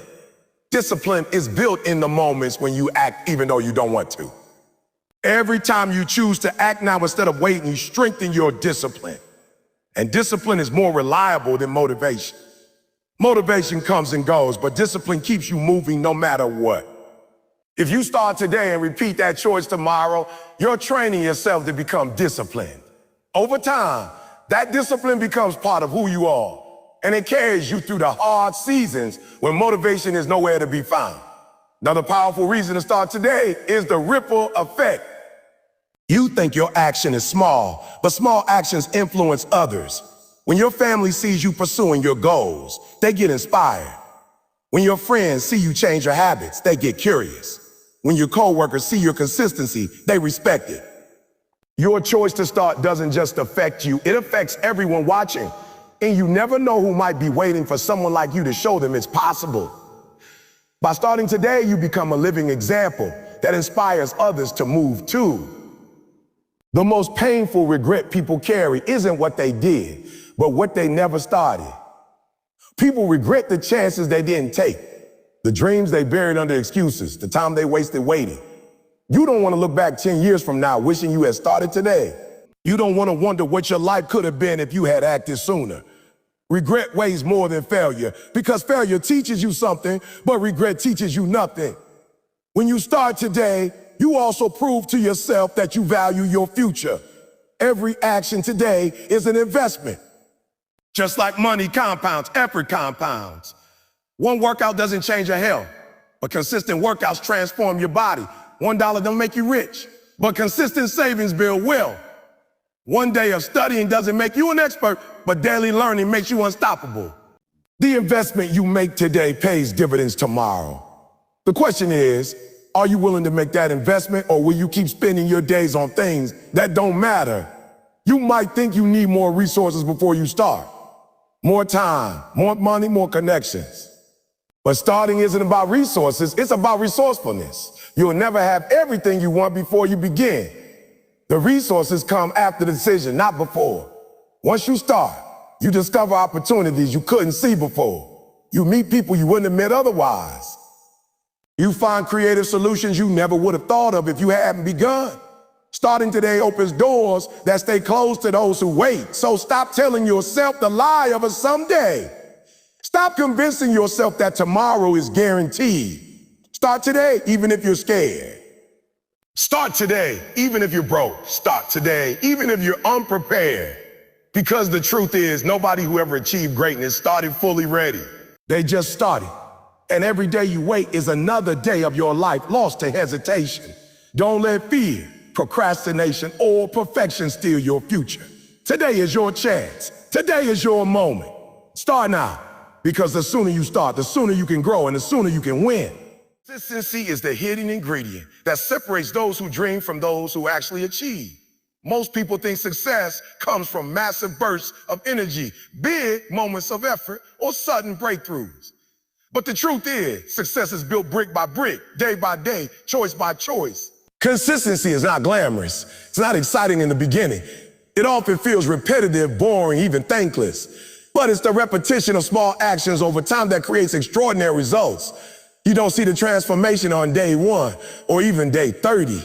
Discipline is built in the moments when you act even though you don't want to. Every time you choose to act now instead of waiting, you strengthen your discipline. And discipline is more reliable than motivation. Motivation comes and goes, but discipline keeps you moving no matter what. If you start today and repeat that choice tomorrow, you're training yourself to become disciplined. Over time, that discipline becomes part of who you are, and it carries you through the hard seasons when motivation is nowhere to be found. Another powerful reason to start today is the ripple effect. You think your action is small, but small actions influence others. When your family sees you pursuing your goals, they get inspired. When your friends see you change your habits, they get curious. When your coworkers see your consistency, they respect it. Your choice to start doesn't just affect you, it affects everyone watching. And you never know who might be waiting for someone like you to show them it's possible. By starting today, you become a living example that inspires others to move too. The most painful regret people carry isn't what they did, but what they never started. People regret the chances they didn't take, the dreams they buried under excuses, the time they wasted waiting. You don't want to look back 10 years from now wishing you had started today. You don't want to wonder what your life could have been if you had acted sooner. Regret weighs more than failure because failure teaches you something, but regret teaches you nothing. When you start today, you also prove to yourself that you value your future. Every action today is an investment. Just like money compounds, effort compounds. One workout doesn't change your health, but consistent workouts transform your body. $1 don't make you rich, but consistent savings build wealth. One day of studying doesn't make you an expert, but daily learning makes you unstoppable. The investment you make today pays dividends tomorrow. The question is, are you willing to make that investment, or will you keep spending your days on things that don't matter? You might think you need more resources before you start. More time, more money, more connections. But starting isn't about resources, it's about resourcefulness. You'll never have everything you want before you begin. The resources come after the decision, not before. Once you start, You discover opportunities you couldn't see before. You meet people you wouldn't have met otherwise. You find creative solutions you never would have thought of if you hadn't begun. Starting today opens doors that stay closed to those who wait. So stop telling yourself the lie of a someday. Stop convincing yourself that tomorrow is guaranteed. Start today, even if you're scared. Start today, even if you're broke. Start today, even if you're unprepared. Because the truth is, nobody who ever achieved greatness started fully ready. They just started. And every day you wait is another day of your life lost to hesitation. Don't let fear, procrastination, or perfection steal your future. Today is your chance. Today is your moment. Start now, because the sooner you start, the sooner you can grow and the sooner you can win. Consistency is the hidden ingredient that separates those who dream from those who actually achieve. Most people think success comes from massive bursts of energy, big moments of effort, or sudden breakthroughs. But the truth is, success is built brick by brick, day by day, choice by choice. Consistency is not glamorous. It's not exciting in the beginning. It often feels repetitive, boring, even thankless. But it's the repetition of small actions over time that creates extraordinary results. You don't see the transformation on day 1 or even day 30.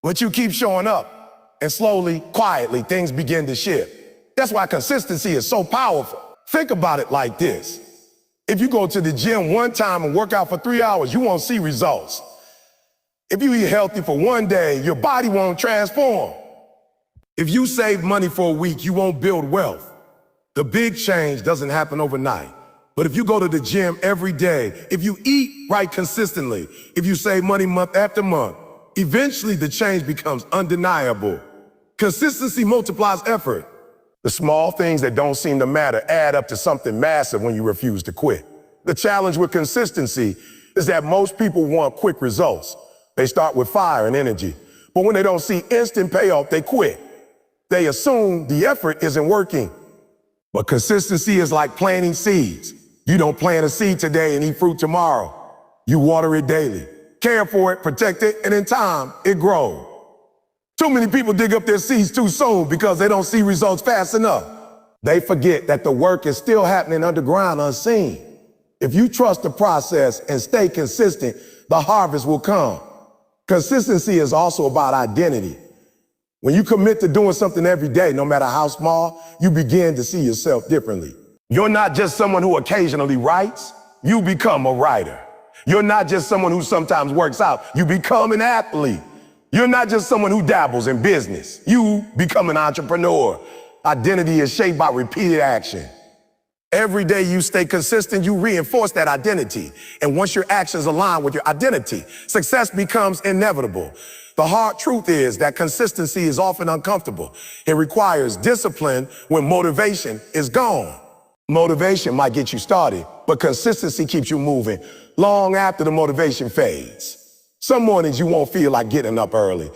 But you keep showing up, and slowly, quietly, things begin to shift. That's why consistency is so powerful. Think about it like this. If you go to the gym one time and work out for 3 hours, you won't see results. If you eat healthy for one day, your body won't transform. If you save money for a week, you won't build wealth. The big change doesn't happen overnight. But if you go to the gym every day, if you eat right consistently, if you save money month after month, eventually the change becomes undeniable. Consistency multiplies effort. The small things that don't seem to matter add up to something massive when you refuse to quit. The challenge with consistency is that most people want quick results. They start with fire and energy, but when they don't see instant payoff, they quit. They assume the effort isn't working. But consistency is like planting seeds. You don't plant a seed today and eat fruit tomorrow. You water it daily, care for it, protect it, and in time, it grows. Too many people dig up their seeds too soon because they don't see results fast enough. They forget that the work is still happening underground unseen. If you trust the process and stay consistent, the harvest will come. Consistency is also about identity. When you commit to doing something every day, no matter how small, you begin to see yourself differently. You're not just someone who occasionally writes, you become a writer. You're not just someone who sometimes works out, you become an athlete. You're not just someone who dabbles in business, you become an entrepreneur. Identity is shaped by repeated action. Every day you stay consistent, you reinforce that identity. And once your actions align with your identity, success becomes inevitable. The hard truth is that consistency is often uncomfortable. It requires discipline when motivation is gone. Motivation might get you started, but consistency keeps you moving long after the motivation fades. Some mornings you won't feel like getting up early.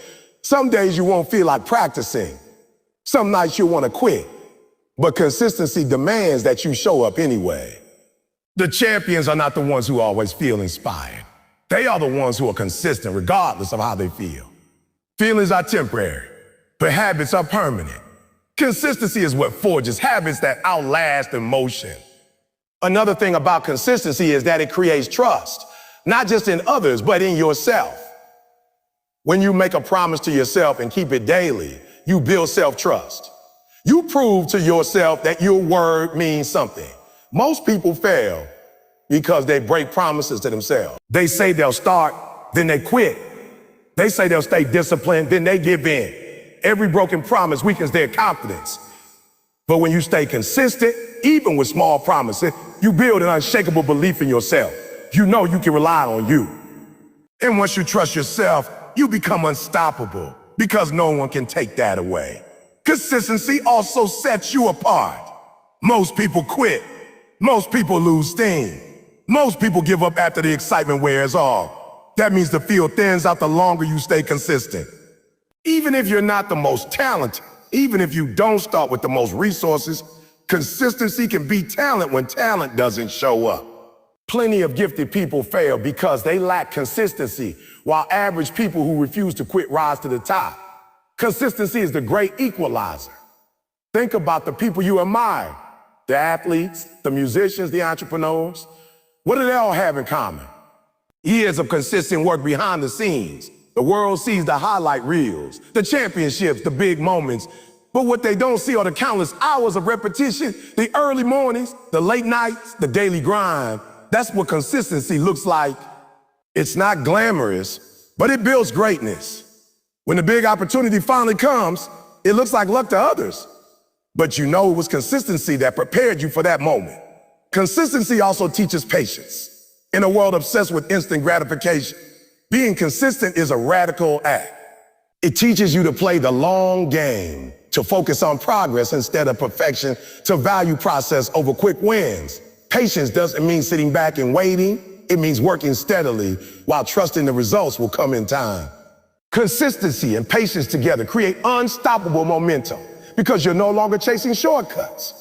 Some days you won't feel like practicing. Some nights you'll want to quit. But consistency demands that you show up anyway. The champions are not the ones who always feel inspired. They are the ones who are consistent regardless of how they feel. Feelings are temporary, but habits are permanent. Consistency is what forges habits that outlast emotion. Another thing about consistency is that it creates trust, not just in others, but in yourself. When you make a promise to yourself and keep it daily, you build self-trust. You prove to yourself that your word means something. Most people fail because they break promises to themselves. They say they'll start, then they quit. They say they'll stay disciplined, then they give in. Every broken promise weakens their confidence. But when you stay consistent, even with small promises, you build an unshakable belief in yourself. You know you can rely on you. And once you trust yourself, you become unstoppable because no one can take that away. Consistency also sets you apart. Most people quit. Most people lose steam. Most people give up after the excitement wears off. That means the field thins out the longer you stay consistent. Even if you're not the most talented, even if you don't start with the most resources, consistency can beat talent when talent doesn't show up. Plenty of gifted people fail because they lack consistency, while average people who refuse to quit rise to the top. Consistency is the great equalizer. Think about the people you admire. The athletes, the musicians, the entrepreneurs, what do they all have in common? Years of consistent work behind the scenes. The world sees the highlight reels, the championships, the big moments. But what they don't see are the countless hours of repetition, the early mornings, the late nights, the daily grind. That's what consistency looks like. It's not glamorous, but it builds greatness. When the big opportunity finally comes, it looks like luck to others. But you know it was consistency that prepared you for that moment. Consistency also teaches patience. In a world obsessed with instant gratification, being consistent is a radical act. It teaches you to play the long game, to focus on progress instead of perfection, to value process over quick wins. Patience doesn't mean sitting back and waiting. It means working steadily while trusting the results will come in time. Consistency and patience together create unstoppable momentum because you're no longer chasing shortcuts.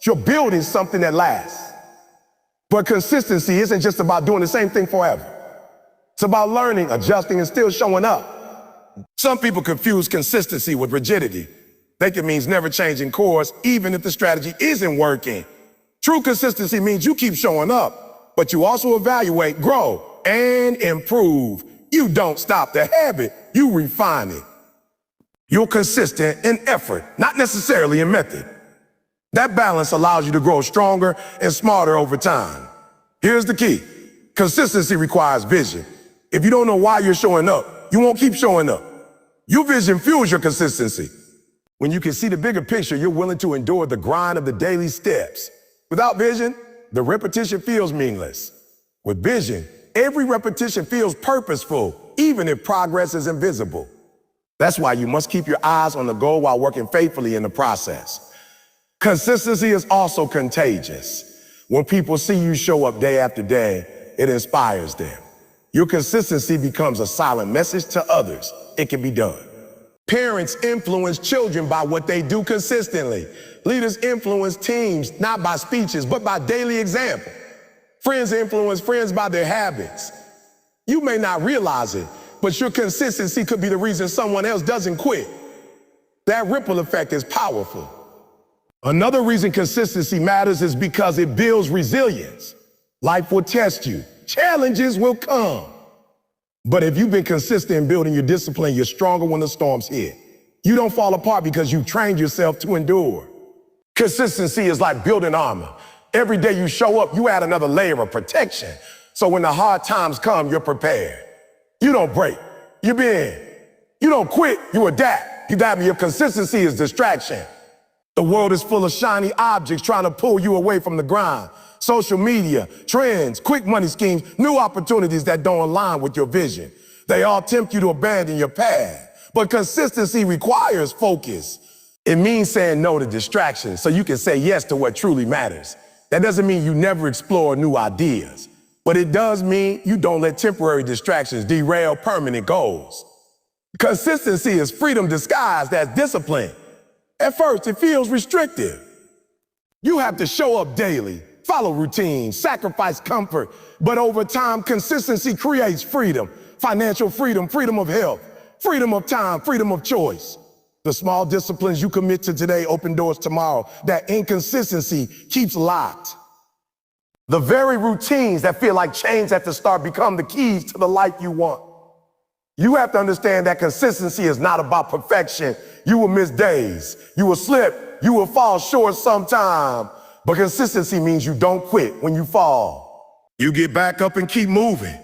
You're building something that lasts. But consistency isn't just about doing the same thing forever. It's about learning, adjusting, and still showing up. Some people confuse consistency with rigidity. They think it means never changing course, even if the strategy isn't working. True consistency means you keep showing up, but you also evaluate, grow, and improve. You don't stop the habit, you refine it. You're consistent in effort, not necessarily in method. That balance allows you to grow stronger and smarter over time. Here's the key. Consistency requires vision. If you don't know why you're showing up, you won't keep showing up. Your vision fuels your consistency. When you can see the bigger picture, you're willing to endure the grind of the daily steps. Without vision, the repetition feels meaningless. With vision, every repetition feels purposeful, even if progress is invisible. That's why you must keep your eyes on the goal while working faithfully in the process. Consistency is also contagious. When people see you show up day after day, it inspires them. Your consistency becomes a silent message to others. It can be done. Parents influence children by what they do consistently. Leaders influence teams not by speeches, but by daily example. Friends influence friends by their habits. You may not realize it, but your consistency could be the reason someone else doesn't quit. That ripple effect is powerful. Another reason consistency matters is because it builds resilience. Life will test you. Challenges will come. But if you've been consistent in building your discipline, you're stronger when the storms hit. You don't fall apart because you've trained yourself to endure. Consistency is like building armor. Every day you show up, you add another layer of protection. So when the hard times come, you're prepared. You don't break. You bend. You don't quit. You adapt. Your consistency is distraction. The world is full of shiny objects trying to pull you away from the grind. Social media, trends, quick money schemes, new opportunities that don't align with your vision. They all tempt you to abandon your path. But consistency requires focus. It means saying no to distractions so you can say yes to what truly matters. That doesn't mean you never explore new ideas, but it does mean you don't let temporary distractions derail permanent goals. Consistency is freedom disguised as discipline. At first, it feels restrictive. You have to show up daily, follow routines, sacrifice comfort. But over time, consistency creates freedom. Financial freedom, freedom of health, freedom of time, freedom of choice. The small disciplines you commit to today open doors tomorrow. That inconsistency keeps locked. The very routines that feel like chains at the start become the keys to the life you want. You have to understand that consistency is not about perfection. You will miss days. You will slip. You will fall short sometime. But consistency means you don't quit when you fall. You get back up and keep moving.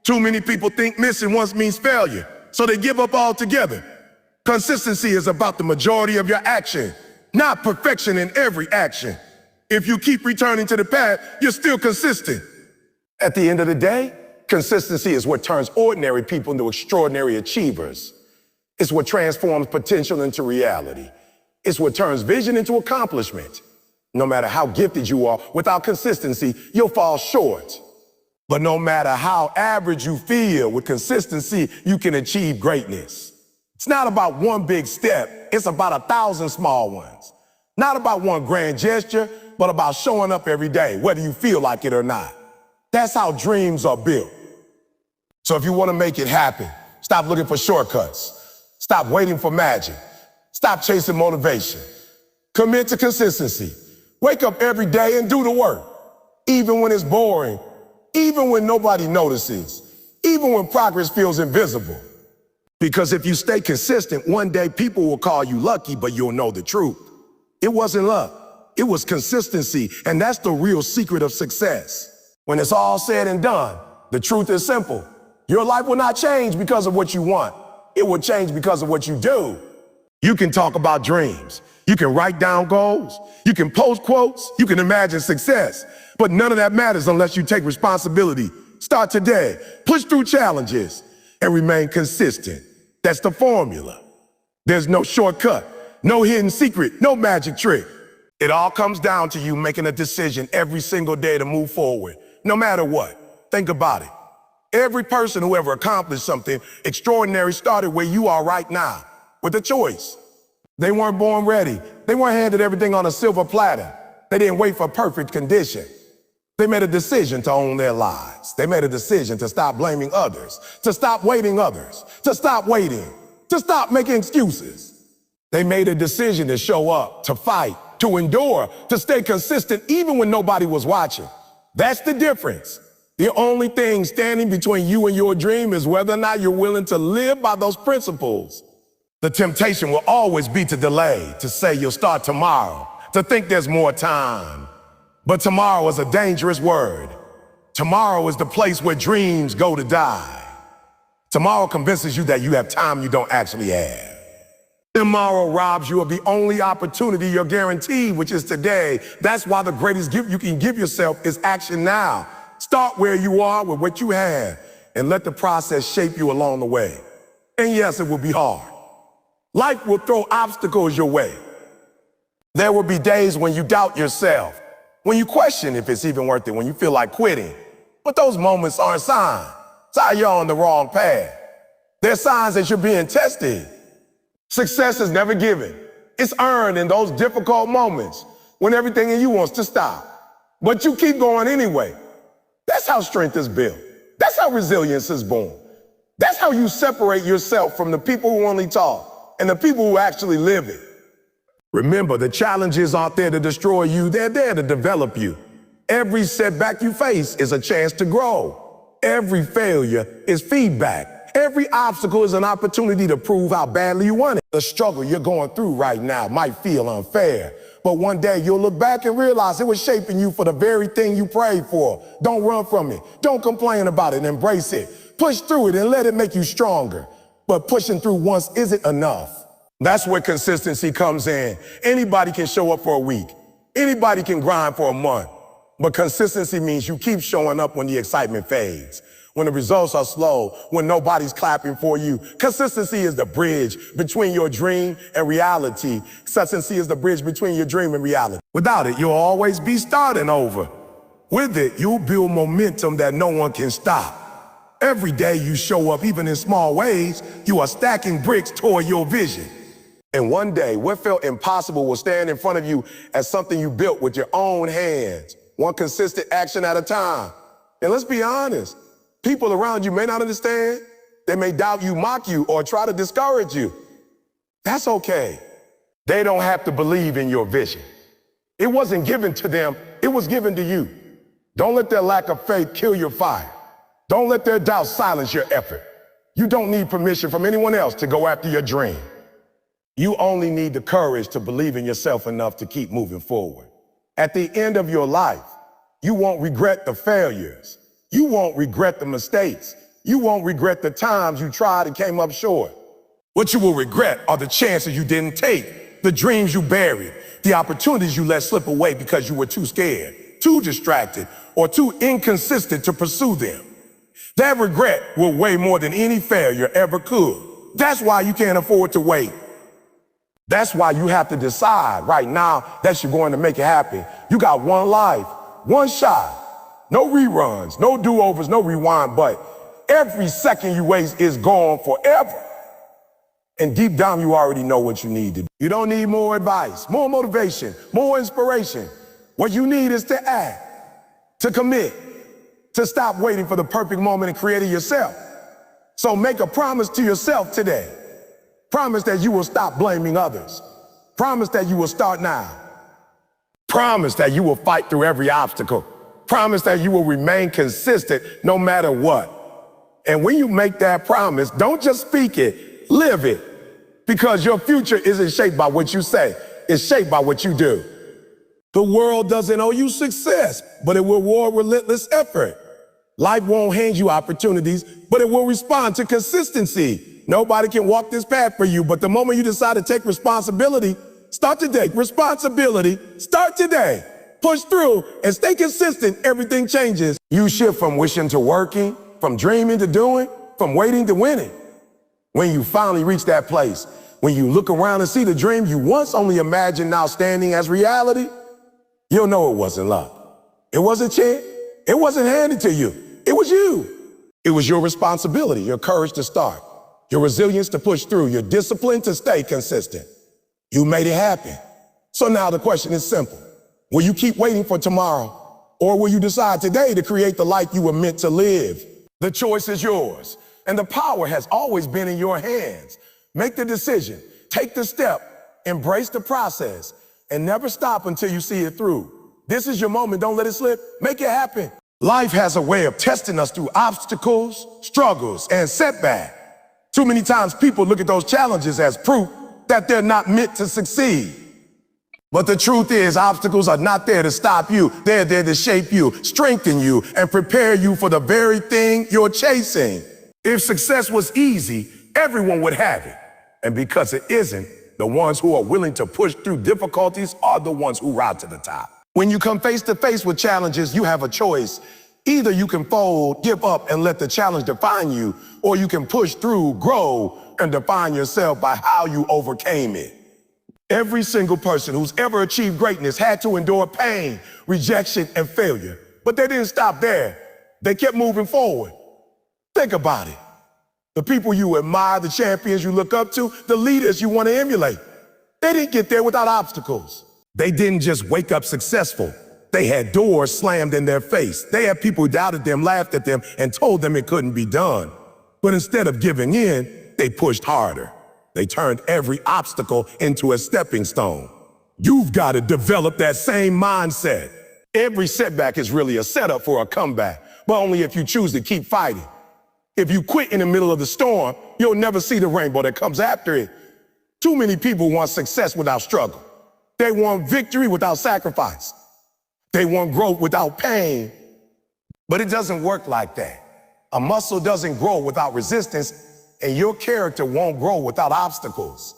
Too many people think missing once means failure, so they give up altogether. Consistency is about the majority of your action, not perfection in every action. If you keep returning to the path, you're still consistent. At the end of the day, consistency is what turns ordinary people into extraordinary achievers. It's what transforms potential into reality. It's what turns vision into accomplishment. No matter how gifted you are, without consistency, you'll fall short. But no matter how average you feel, with consistency, you can achieve greatness. It's not about one big step. It's about 1,000 small ones. Not about one grand gesture, but about showing up every day, whether you feel like it or not. That's how dreams are built. So if you want to make it happen, stop looking for shortcuts. Stop waiting for magic. Stop chasing motivation. Commit to consistency. Wake up every day and do the work, even when it's boring, even when nobody notices, even when progress feels invisible. Because if you stay consistent, one day people will call you lucky, but you'll know the truth. It wasn't luck, it was consistency, and that's the real secret of success. When it's all said and done, the truth is simple. Your life will not change because of what you want. It will change because of what you do. You can talk about dreams. You can write down goals. You can post quotes. You can imagine success. But none of that matters unless you take responsibility. Start today. Push through challenges and remain consistent. That's the formula. There's no shortcut, no hidden secret, no magic trick. It all comes down to you making a decision every single day to move forward, no matter what. Think about it. Every person who ever accomplished something extraordinary started where you are right now, with a choice. They weren't born ready. They weren't handed everything on a silver platter. They didn't wait for perfect condition. They made a decision to own their lives. They made a decision to stop blaming others, to stop waiting others, to stop waiting, to stop making excuses. They made a decision to show up, to fight, to endure, to stay consistent even when nobody was watching. That's the difference. The only thing standing between you and your dream is whether or not you're willing to live by those principles. The temptation will always be to delay, to say you'll start tomorrow, to think there's more time. But tomorrow is a dangerous word. Tomorrow is the place where dreams go to die. Tomorrow convinces you that you have time you don't actually have. Tomorrow robs you of the only opportunity you're guaranteed, which is today. That's why the greatest gift you can give yourself is action now. Start where you are with what you have and let the process shape you along the way. And yes, it will be hard. Life will throw obstacles your way. There will be days when you doubt yourself, when you question if it's even worth it, when you feel like quitting. But those moments aren't signs. Signs you're on the wrong path. They're signs that you're being tested. Success is never given. It's earned in those difficult moments when everything in you wants to stop. But you keep going anyway. That's how strength is built. That's how resilience is born. That's how you separate yourself from the people who only talk and the people who actually live it. Remember, the challenges aren't there to destroy you. They're there to develop you. Every setback you face is a chance to grow. Every failure is feedback. Every obstacle is an opportunity to prove how badly you want it. The struggle you're going through right now might feel unfair, but one day you'll look back and realize it was shaping you for the very thing you prayed for. Don't run from it. Don't complain about it. Embrace it. Push through it and let it make you stronger. But pushing through once isn't enough. That's where consistency comes in. Anybody can show up for a week. Anybody can grind for a month. But consistency means you keep showing up when the excitement fades, when the results are slow, when nobody's clapping for you. Consistency is the bridge between your dream and reality. Consistency is the bridge between your dream and reality. Without it, you'll always be starting over. With it, you'll build momentum that no one can stop. Every day you show up, even in small ways, you are stacking bricks toward your vision. And one day, what felt impossible will stand in front of you as something you built with your own hands, one consistent action at a time. And let's be honest, people around you may not understand. They may doubt you, mock you, or try to discourage you. That's okay. They don't have to believe in your vision. It wasn't given to them, it was given to you. Don't let their lack of faith kill your fire. Don't let their doubt silence your effort. You don't need permission from anyone else to go after your dream. You only need the courage to believe in yourself enough to keep moving forward. At the end of your life, you won't regret the failures. You won't regret the mistakes. You won't regret the times you tried and came up short. What you will regret are the chances you didn't take, the dreams you buried, the opportunities you let slip away because you were too scared, too distracted, or too inconsistent to pursue them. That regret will weigh more than any failure ever could. That's why you can't afford to wait. That's why you have to decide right now that you're going to make it happen. You got one life, one shot, no reruns, no do-overs, no rewind, but every second you waste is gone forever. And deep down, you already know what you need to do. You don't need more advice, more motivation, more inspiration. What you need is to act, to commit, to stop waiting for the perfect moment and create it yourself. So make a promise to yourself today. Promise that you will stop blaming others. Promise that you will start now. Promise that you will fight through every obstacle. Promise that you will remain consistent no matter what. And when you make that promise, don't just speak it, live it. Because your future isn't shaped by what you say, it's shaped by what you do. The world doesn't owe you success, but it will reward relentless effort. Life won't hand you opportunities, but it will respond to consistency. Nobody can walk this path for you, but the moment you decide to take responsibility, start today. Responsibility, start today. Push through and stay consistent. Everything changes. You shift from wishing to working, from dreaming to doing, from waiting to winning. When you finally reach that place, when you look around and see the dream you once only imagined now standing as reality, you'll know it wasn't luck. It wasn't chance. It wasn't handed to you. It was you. It was your responsibility, your courage to start, your resilience to push through, your discipline to stay consistent. You made it happen. So now the question is simple. Will you keep waiting for tomorrow, or will you decide today to create the life you were meant to live? The choice is yours, and the power has always been in your hands. Make the decision, take the step, embrace the process, and never stop until you see it through. This is your moment. Don't let it slip. Make it happen. Life has a way of testing us through obstacles, struggles, and setbacks. Too many times people look at those challenges as proof that they're not meant to succeed. But the truth is, obstacles are not there to stop you. They're there to shape you, strengthen you, and prepare you for the very thing you're chasing. If success was easy, everyone would have it. And because it isn't, the ones who are willing to push through difficulties are the ones who rise to the top. When you come face to face with challenges, you have a choice. Either you can fold, give up, and let the challenge define you, or you can push through, grow, and define yourself by how you overcame it. Every single person who's ever achieved greatness had to endure pain, rejection, and failure. But they didn't stop there. They kept moving forward. Think about it. The people you admire, the champions you look up to, the leaders you want to emulate, they didn't get there without obstacles. They didn't just wake up successful. They had doors slammed in their face. They had people who doubted them, laughed at them, and told them it couldn't be done. But instead of giving in, they pushed harder. They turned every obstacle into a stepping stone. You've got to develop that same mindset. Every setback is really a setup for a comeback, but only if you choose to keep fighting. If you quit in the middle of the storm, you'll never see the rainbow that comes after it. Too many people want success without struggle. They want victory without sacrifice. They want growth without pain. But it doesn't work like that. A muscle doesn't grow without resistance, and your character won't grow without obstacles.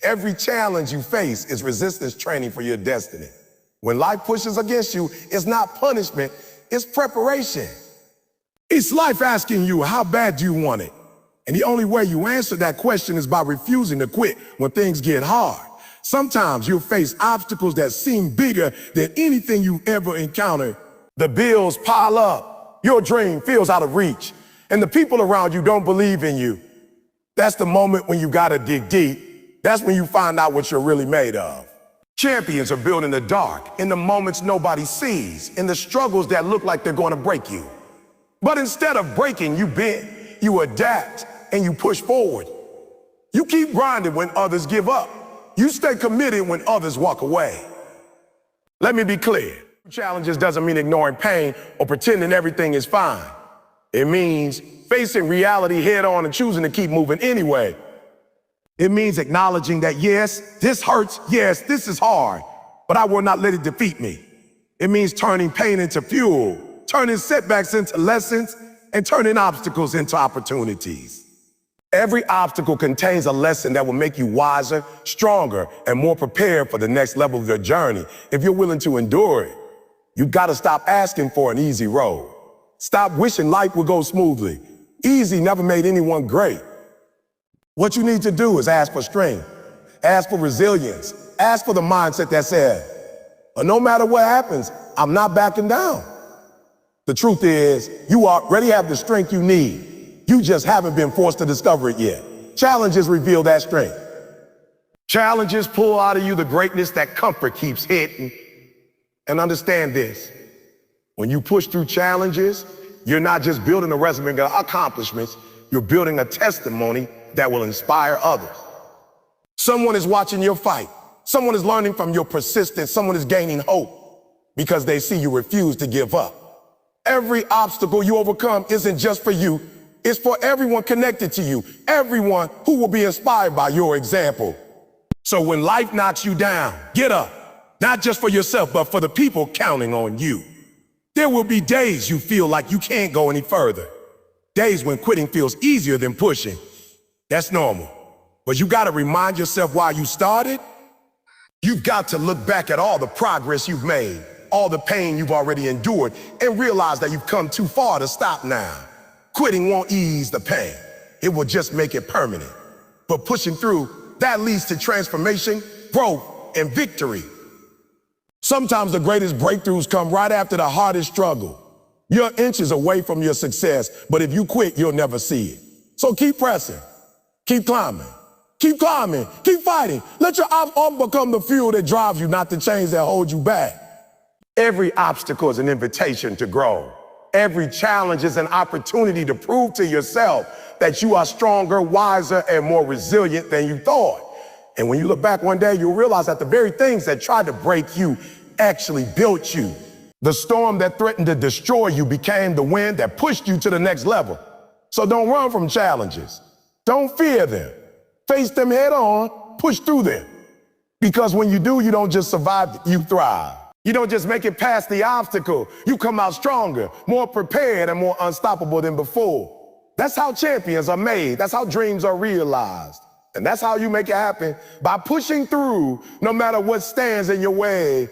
Every challenge you face is resistance training for your destiny. When life pushes against you, it's not punishment, it's preparation. It's life asking you, how bad do you want it? And the only way you answer that question is by refusing to quit when things get hard. Sometimes you'll face obstacles that seem bigger than anything you ever encountered. The bills pile up, your dream feels out of reach, and the people around you don't believe in you. That's the moment when you gotta dig deep. That's when you find out what you're really made of. Champions are built in the dark, in the moments nobody sees, in the struggles that look like they're gonna break you. But instead of breaking, you bend, you adapt, and you push forward. You keep grinding when others give up. You stay committed when others walk away. Let me be clear. Challenges doesn't mean ignoring pain or pretending everything is fine. It means facing reality head on and choosing to keep moving anyway. It means acknowledging that, yes, this hurts, yes, this is hard, but I will not let it defeat me. It means turning pain into fuel, turning setbacks into lessons, and turning obstacles into opportunities. Every obstacle contains a lesson that will make you wiser, stronger, and more prepared for the next level of your journey. If you're willing to endure it, you've got to stop asking for an easy road. Stop wishing life would go smoothly. Easy never made anyone great. What you need to do is ask for strength, ask for resilience, ask for the mindset that says, no matter what happens, I'm not backing down. The truth is, you already have the strength you need. You just haven't been forced to discover it yet. Challenges reveal that strength. Challenges pull out of you the greatness that comfort keeps hidden. And understand this, when you push through challenges, you're not just building a resume of accomplishments, you're building a testimony that will inspire others. Someone is watching your fight. Someone is learning from your persistence. Someone is gaining hope because they see you refuse to give up. Every obstacle you overcome isn't just for you. It's for everyone connected to you, everyone who will be inspired by your example. So when life knocks you down, get up, not just for yourself, but for the people counting on you. There will be days you feel like you can't go any further. Days when quitting feels easier than pushing. That's normal. But you gotta remind yourself why you started. You've got to look back at all the progress you've made, all the pain you've already endured, and realize that you've come too far to stop now. Quitting won't ease the pain. It will just make it permanent. But pushing through, that leads to transformation, growth, and victory. Sometimes the greatest breakthroughs come right after the hardest struggle. You're inches away from your success, but if you quit, you'll never see it. So keep pressing, keep climbing, keep fighting. Let your obstacle become the fuel that drives you, not the chains that hold you back. Every obstacle is an invitation to grow. Every challenge is an opportunity to prove to yourself that you are stronger, wiser, and more resilient than you thought. And when you look back one day, you'll realize that the very things that tried to break you actually built you. The storm that threatened to destroy you became the wind that pushed you to the next level. So don't run from challenges. Don't fear them. Face them head on, push through them. Because when you do, you don't just survive, you thrive. You don't just make it past the obstacle. You come out stronger, more prepared, and more unstoppable than before. That's how champions are made. That's how dreams are realized. And that's how you make it happen, by pushing through no matter what stands in your way